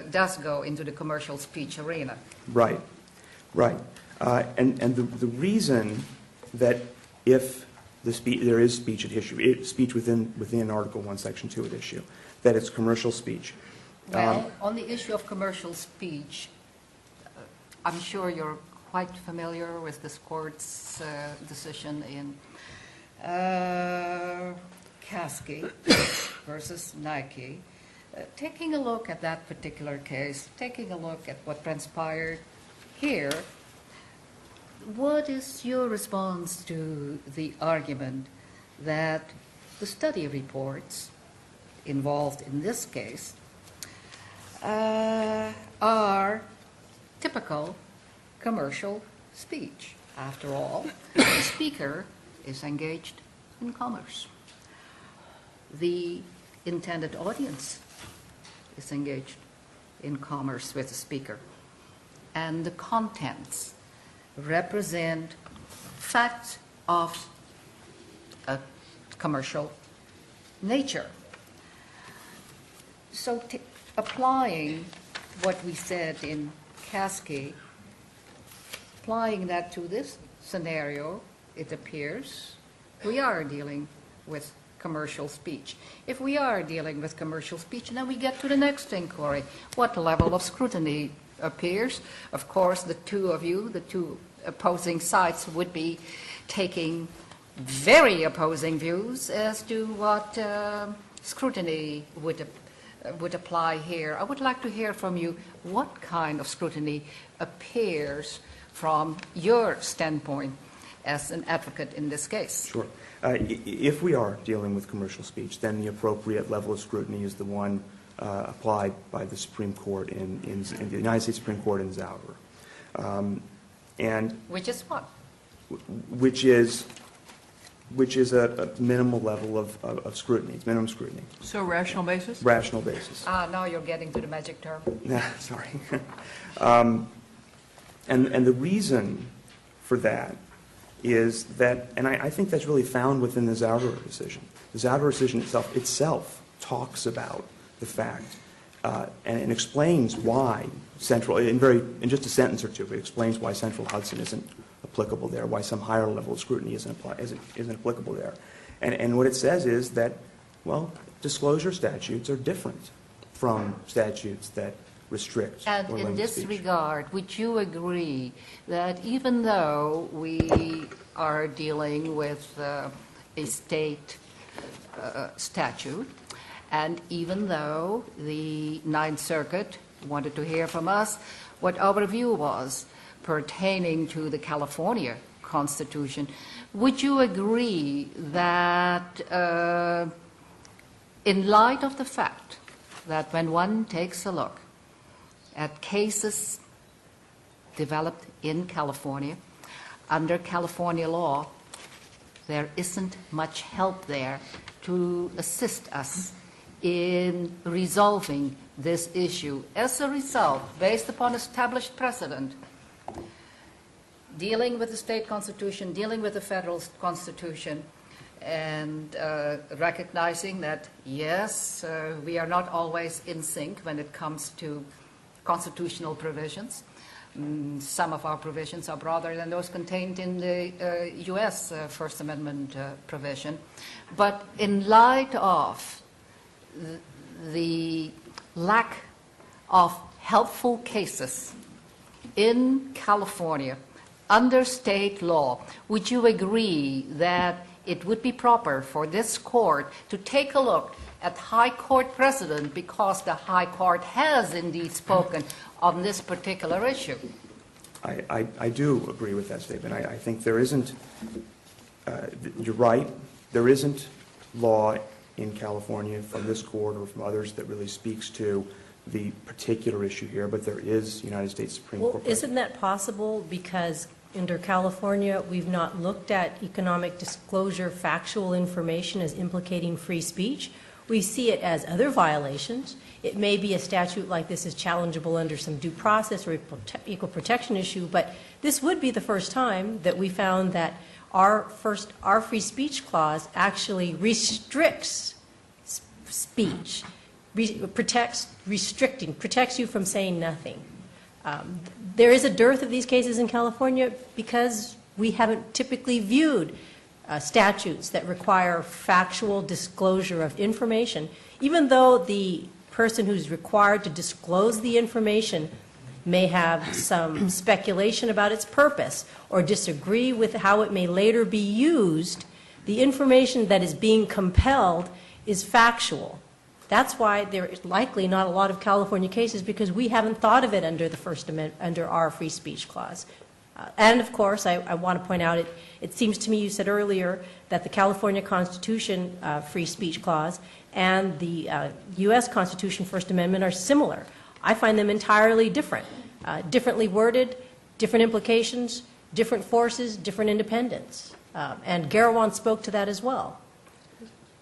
does go into the commercial speech arena. Right, right. And the reason that if there is speech at issue, speech within Article 1, Section 2 at issue, that it's commercial speech. Well, on the issue of commercial speech, I'm sure you're quite familiar with this court's decision in Caskey versus Nike. Taking a look at that particular case, taking a look at what transpired here, what is your response to the argument that the study reports involved in this case are typical commercial speech? After all, the speaker is engaged in commerce. The intended audience is engaged in commerce with the speaker. And the contents represent facts of a commercial nature. So applying what we said in Caskey, applying that to this scenario, it appears we are dealing with commercial speech. If we are dealing with commercial speech, then we get to the next inquiry. What level of scrutiny appears? Of course, the two of you, the two opposing sides, would be taking very opposing views as to what scrutiny would apply here. I would like to hear from you what kind of scrutiny appears from your standpoint as an advocate in this case. Sure. If we are dealing with commercial speech, then the appropriate level of scrutiny is the one applied by the Supreme Court in the United States Supreme Court in Zauber. And which is what? Which is a minimal level of scrutiny. It's minimum scrutiny. So rational basis? Rational basis. Now you're getting to the magic term. Sorry. And the reason for that is that, and I think that's really found within the Zauber decision. The Zauber decision itself talks about the fact and explains why Central, in just a sentence or two, it explains why Central Hudson isn't applicable there, why some higher level of scrutiny isn't applicable there. And what it says is that, well, disclosure statutes are different from statutes that restrict and or limit in this speech. regard, would you agree that even though we are dealing with a state statute, and even though the Ninth Circuit wanted to hear from us what our view was pertaining to the California Constitution. Would you agree that in light of the fact that when one takes a look at cases developed in California, under California law, there isn't much help there to assist us in resolving this issue? As a result, based upon established precedent, dealing with the state constitution, dealing with the federal constitution, and recognizing that, yes, we are not always in sync when it comes to constitutional provisions. Some of our provisions are broader than those contained in the U.S. First Amendment provision. But in light of the lack of helpful cases in California under state law, would you agree that it would be proper for this court to take a look at high court precedent, because the high court has indeed spoken on this particular issue? I do agree with that statement. I think there isn't, you're right, there isn't law in California from this court or from others that really speaks to the particular issue here, but there is United States Supreme Court. Well, isn't that possible because under California we've not looked at economic disclosure factual information as implicating free speech? We see it as other violations. It may be a statute like this is challengeable under some due process or equal protection issue, but this would be the first time that we found that our free speech clause actually restricts speech, protects you from saying nothing. There is a dearth of these cases in California because we haven't typically viewed statutes that require factual disclosure of information, even though the person who's required to disclose the information may have some speculation about its purpose or disagree with how it may later be used. The information that is being compelled is factual. That's why there is likely not a lot of California cases, because we haven't thought of it under the First Amendment, under our free speech clause. And of course, I want to point out, it seems to me you said earlier that the California Constitution free speech clause and the U.S. Constitution First Amendment are similar. I find them entirely different, differently worded, different implications, different forces, different independence. And Garawan spoke to that as well.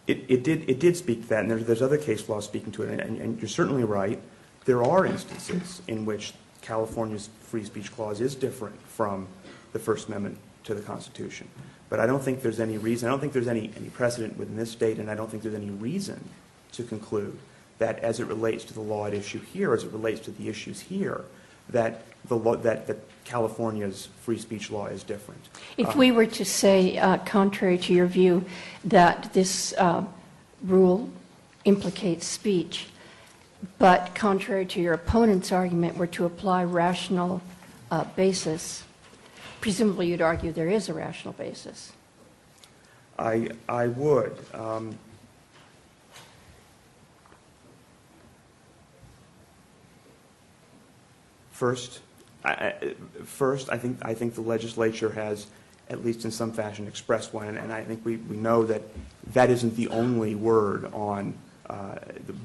It did speak to that, and there's other case law speaking to it, and you're certainly right. There are instances in which California's free speech clause is different from the First Amendment to the Constitution. But I don't think there's any reason, I don't think there's any precedent within this state, and I don't think there's any reason to conclude that as it relates to the law at issue here, as it relates to the issues here, that that California's free speech law is different. If we were to say, contrary to your view, that this rule implicates speech, but contrary to your opponent's argument, were to apply rational basis, presumably you'd argue there is a rational basis. I would. First, I think the legislature has, at least in some fashion, expressed one, and I think we know that that isn't the only word on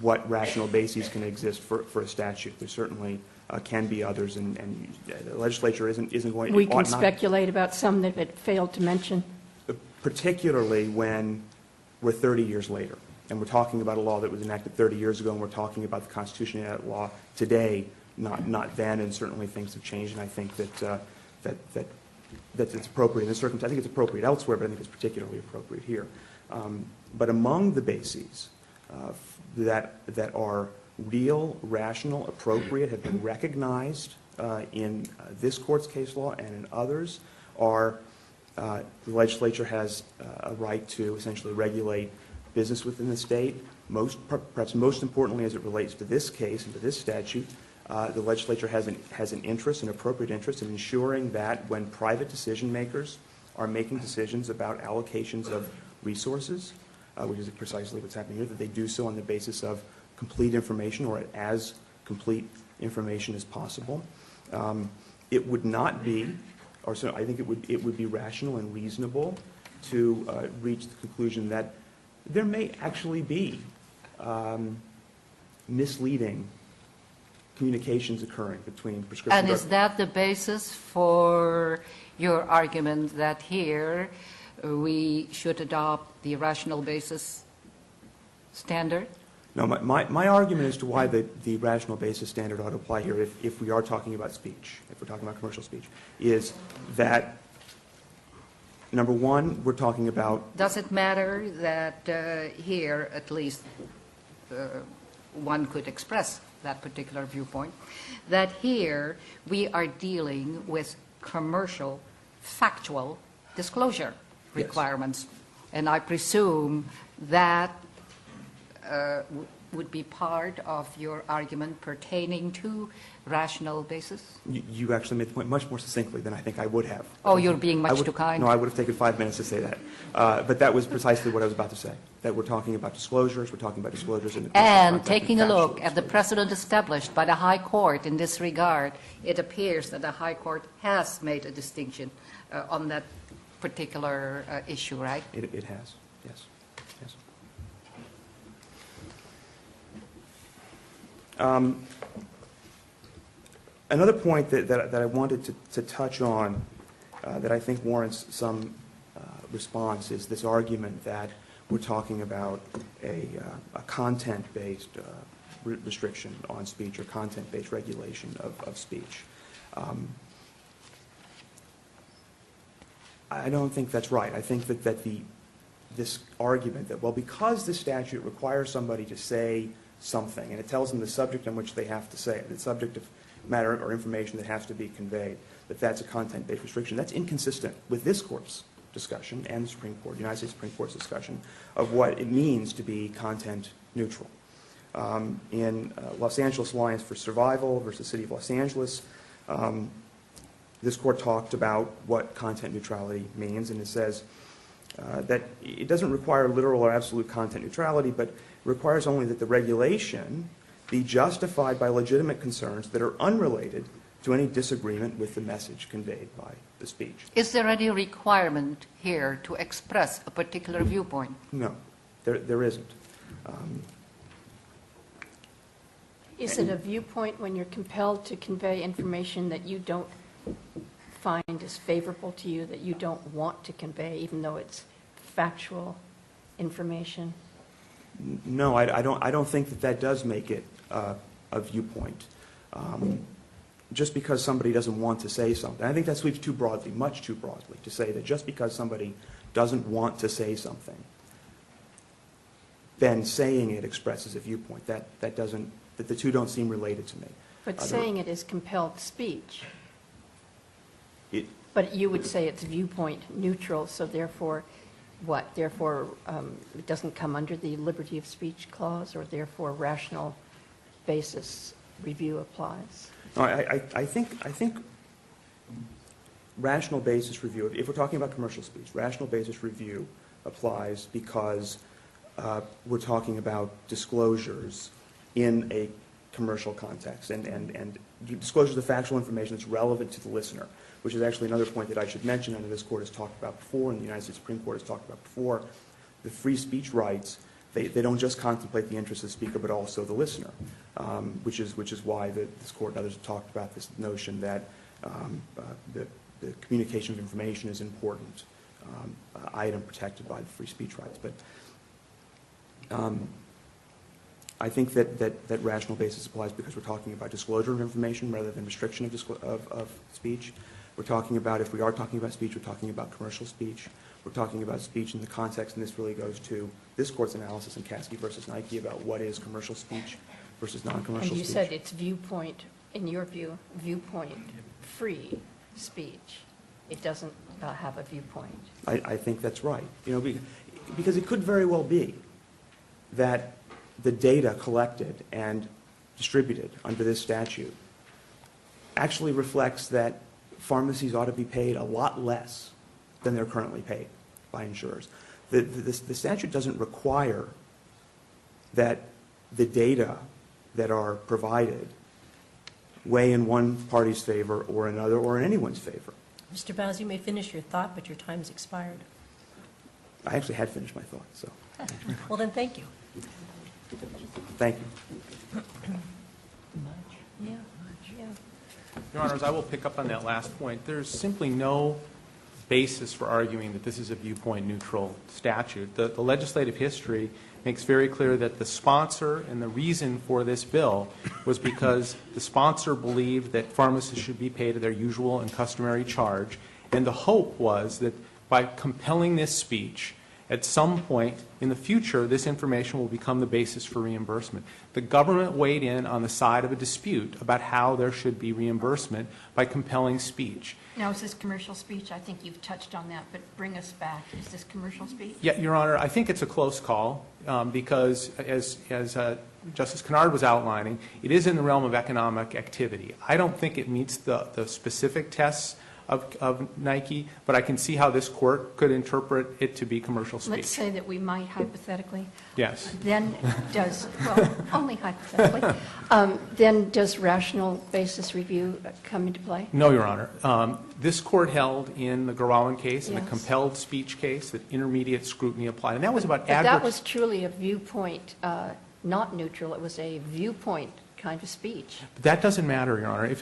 what rational bases can exist for a statute. There certainly can be others, and the legislature isn't going to. We can speculate about some that it failed to mention. Particularly when we're 30 years later, and we're talking about a law that was enacted 30 years ago, and we're talking about the Constitution of that law today, not then, and certainly things have changed, and I think that it's appropriate in this circumstance. I think it's appropriate elsewhere, but I think it's particularly appropriate here. But among the bases that are real, rational, appropriate, have been recognized in this Court's case law and in others, are the legislature has a right to essentially regulate business within the state. Perhaps most importantly, as it relates to this case and to this statute, the legislature has an interest, an appropriate interest, in ensuring that when private decision makers are making decisions about allocations of resources, which is precisely what's happening here, that they do so on the basis of complete information or as complete information as possible. It would not be, or so I think it would be rational and reasonable to reach the conclusion that there may actually be misleading communications occurring between prescription And drugs. is that the basis for your argument that here we should adopt the rational basis standard? No, my argument as to why the rational basis standard ought to apply here, if we are talking about speech, if we're talking about commercial speech, is that, number one, we're talking about... Does it matter that here, at least, one could express that particular viewpoint, that here we are dealing with commercial, factual disclosure requirements? Yes. And I presume that would be part of your argument pertaining to rational basis? You actually made the point much more succinctly than I think I would have. Oh, you're being much too kind. No, I would have taken 5 minutes to say that. But that was precisely what I was about to say, that we're talking about disclosures, we're talking about disclosures in the and taking a look at the precedent established by the High Court in this regard, it appears that the High Court has made a distinction on that particular issue, right? It has, yes. Yes. Another point that I wanted to touch on that I think warrants some response is this argument that we're talking about a content-based restriction on speech or content-based regulation of speech. I don't think that's right. I think that this argument that, well, because the statute requires somebody to say something, and it tells them the subject on which they have to say it, the subject of matter or information that has to be conveyed, that's a content-based restriction. That's inconsistent with this Court's discussion and the Supreme Court, the United States Supreme Court's discussion of what it means to be content neutral. In Los Angeles Alliance for Survival versus City of Los Angeles, this Court talked about what content neutrality means, and it says that it doesn't require literal or absolute content neutrality, but requires only that the regulation be justified by legitimate concerns that are unrelated to any disagreement with the message conveyed by the speech. Is there any requirement here to express a particular viewpoint? No, there isn't. Is it a viewpoint when you're compelled to convey information that you don't find is favorable to you, that you don't want to convey, even though it's factual information? No, I don't think that does make it a viewpoint. Just because somebody doesn't want to say something. I think that sweeps too broadly, much too broadly, to say that just because somebody doesn't want to say something, then saying it expresses a viewpoint. That the two don't seem related to me. But saying it is compelled speech. But you would say it's viewpoint neutral, so therefore, what? Therefore, it doesn't come under the liberty of speech clause, or therefore rational basis review applies? No, I think rational basis review, if we're talking about commercial speech, rational basis review applies because we're talking about disclosures in a commercial context and disclosures of factual information that's relevant to the listener, which is actually another point that I should mention, and this Court has talked about before, and the United States Supreme Court has talked about before. The free speech rights, they don't just contemplate the interests of the speaker, but also the listener, which is why this Court and others have talked about this notion that the communication of information is an important item protected by the free speech rights. But I think that rational basis applies because we're talking about disclosure of information rather than restriction of speech. We're talking about, if we are talking about speech, we're talking about commercial speech. We're talking about speech in the context, and this really goes to this Court's analysis in Caskey versus Nike about what is commercial speech versus non-commercial speech. And you said it's viewpoint, in your view, viewpoint-free speech. It doesn't have a viewpoint. I think that's right. Because it could very well be that the data collected and distributed under this statute actually reflects that pharmacies ought to be paid a lot less than they're currently paid by insurers. The statute doesn't require that the data that are provided weigh in one party's favor or another or in anyone's favor. Mr. Bowes, you may finish your thought, but your time's expired. I actually had finished my thought, so Well, then, thank you. thank you. Yeah. Your Honors, I will pick up on that last point. There's simply no basis for arguing that this is a viewpoint-neutral statute. The legislative history makes very clear that the sponsor and the reason for this bill was because the sponsor believed that pharmacists should be paid their usual and customary charge, and the hope was that by compelling this speech, at some point in the future, this information will become the basis for reimbursement. The government weighed in on the side of a dispute about how there should be reimbursement by compelling speech. Now, is this commercial speech? I think you've touched on that, but bring us back. Is this commercial speech? Yeah, Your Honor, I think it's a close call because, as Justice Kennard was outlining, it is in the realm of economic activity. I don't think it meets the specific tests of Nike, but I can see how this court could interpret it to be commercial speech. Let's say that we might hypothetically. Yes. Then does, well, only hypothetically, then does rational basis review come into play? No, Your Honor. This court held in the Gerwallen case, in the Yes. compelled speech case, that intermediate scrutiny applied. And that was about But that was truly a viewpoint, not neutral. It was a viewpoint kind of speech. But that doesn't matter, Your Honor.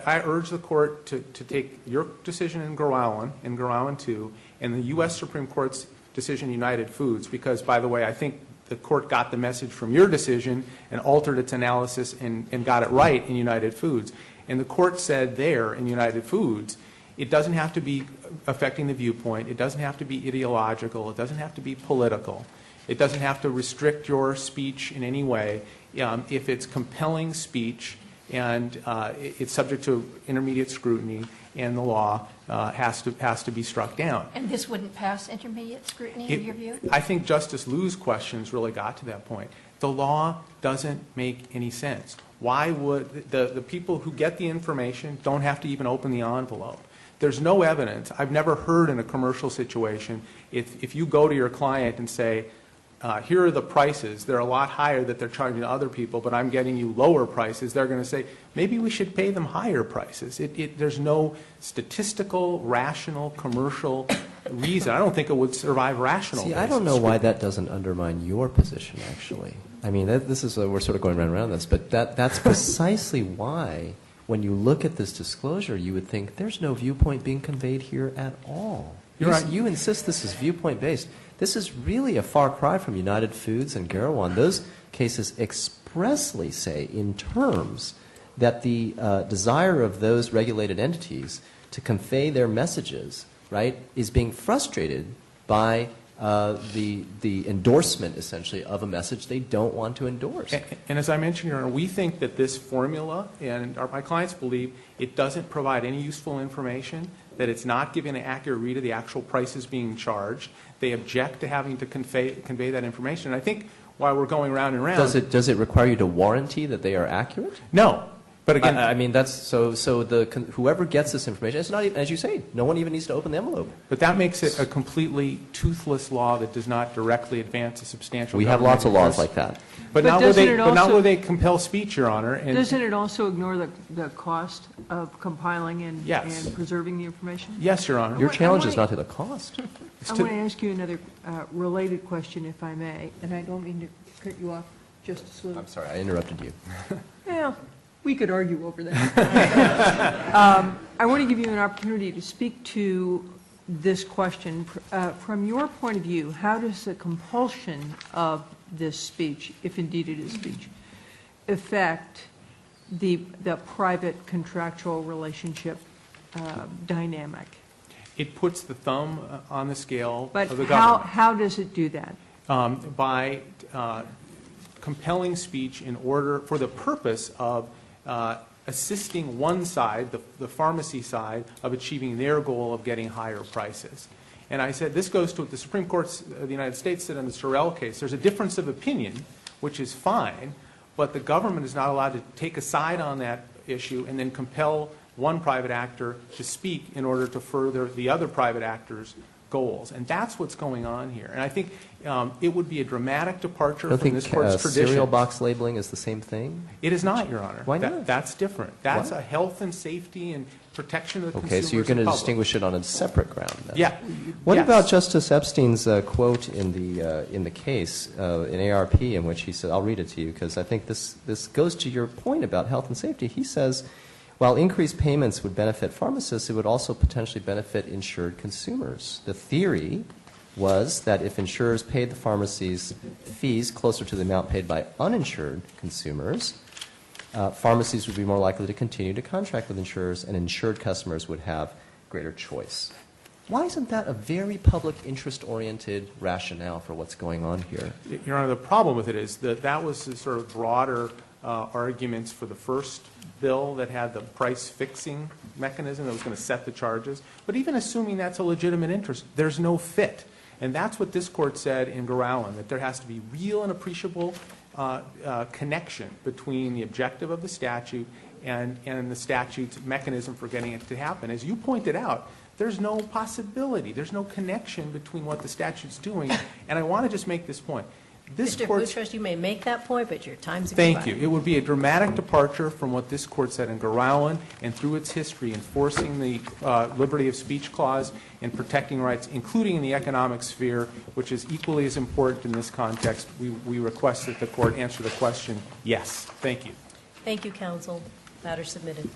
I urge the court to take your decision in Gerwallen 2, and the U.S. Supreme Court's decision in United Foods, because, by the way, I think the court got the message from your decision and altered its analysis and got it right in United Foods. And the court said there in United Foods, it doesn't have to be affecting the viewpoint. It doesn't have to be ideological. It doesn't have to be political. It doesn't have to restrict your speech in any way. If it's compelling speech and it's subject to intermediate scrutiny and the law has to be struck down. And this wouldn't pass intermediate scrutiny in your view? I think Justice Liu's questions really got to that point. The law doesn't make any sense. Why would the people who get the information don't have to even open the envelope? There's no evidence. I've never heard in a commercial situation, if you go to your client and say, here are the prices, they're a lot higher that they're charging to other people, but I'm getting you lower prices, they're going to say, maybe we should pay them higher prices. There's no statistical, rational, commercial reason. I don't think it would survive rational See, basis. I don't know why that doesn't undermine your position, actually. I mean, this is we're sort of going round and around this, but that's precisely why, when you look at this disclosure, you would think there's no viewpoint being conveyed here at all. You're right. You insist this is viewpoint-based. This is really a far cry from United Foods and Gerwallen. Those cases expressly say in terms that the desire of those regulated entities to convey their messages, right, is being frustrated by the endorsement, essentially, of a message they don't want to endorse. And as I mentioned, Your Honor, we think that this formula, and my clients believe, it doesn't provide any useful information, that it's not giving an accurate read of the actual prices being charged. They object to having to convey that information. And I think while we're going round and round... Does it require you to warranty that they are accurate? No. But again... I mean, that's so whoever gets this information, it's not even, as you say, no one even needs to open the envelope. But that makes it a completely toothless law that does not directly advance a substantial... We have lots of laws like that. But not where they compel speech, Your Honor. And Doesn't it also ignore the cost of compiling and preserving the information? yes, Your Honor. Your challenge is not to the cost. I want to ask you another related question, if I may, and I don't mean to cut you off, Justice Liu. I'm sorry, I interrupted you. Well, we could argue over that. I want to give you an opportunity to speak to this question. From your point of view, how does the compulsion of this speech, if indeed it is speech, affect the private contractual relationship dynamic? It puts the thumb on the scale But of the government. how does it do that? By compelling speech in order for the purpose of assisting one side, the pharmacy side, of achieving their goal of getting higher prices. And I said, this goes to what the Supreme Court of the United States said in the Sorrell case. There's a difference of opinion, which is fine, but the government is not allowed to take a side on that issue and then compel one private actor to speak in order to further the other private actor's goals. And that's what's going on here. And I think it would be a dramatic departure I don't from think this Court's tradition. cereal box labeling is the same thing? It is not, Your Honor. Why not? That's different. That's Why? a health and safety and protection of the Okay, consumers so you're going to and public. distinguish it on a separate ground then? Yeah. What Yes. about Justice Epstein's quote in the case in ARP in which he said, I'll read it to you because I think this goes to your point about health and safety. He says, while increased payments would benefit pharmacists, it would also potentially benefit insured consumers. The theory was that if insurers paid the pharmacies fees closer to the amount paid by uninsured consumers, pharmacies would be more likely to continue to contract with insurers, and insured customers would have greater choice. Why isn't that a very public interest-oriented rationale for what's going on here? Your Honor, the problem with it is that that was the sort of broader arguments for the first bill that had the price-fixing mechanism that was going to set the charges. But even assuming that's a legitimate interest, there's no fit. And that's what this Court said in Garalin, that there has to be real and appreciable connection between the objective of the statute and the statute's mechanism for getting it to happen. As you pointed out, there's no possibility, there's no connection between what the statute's doing. And I want to just make this point. Mr. Boutros, you may make that point, but your time's Thank expired. you. It would be a dramatic departure from what this Court said in Garalin and through its history enforcing the liberty of speech clause and protecting rights, including in the economic sphere, which is equally as important in this context. We request that the Court answer the question, yes. Thank you. Thank you, counsel. Matter submitted.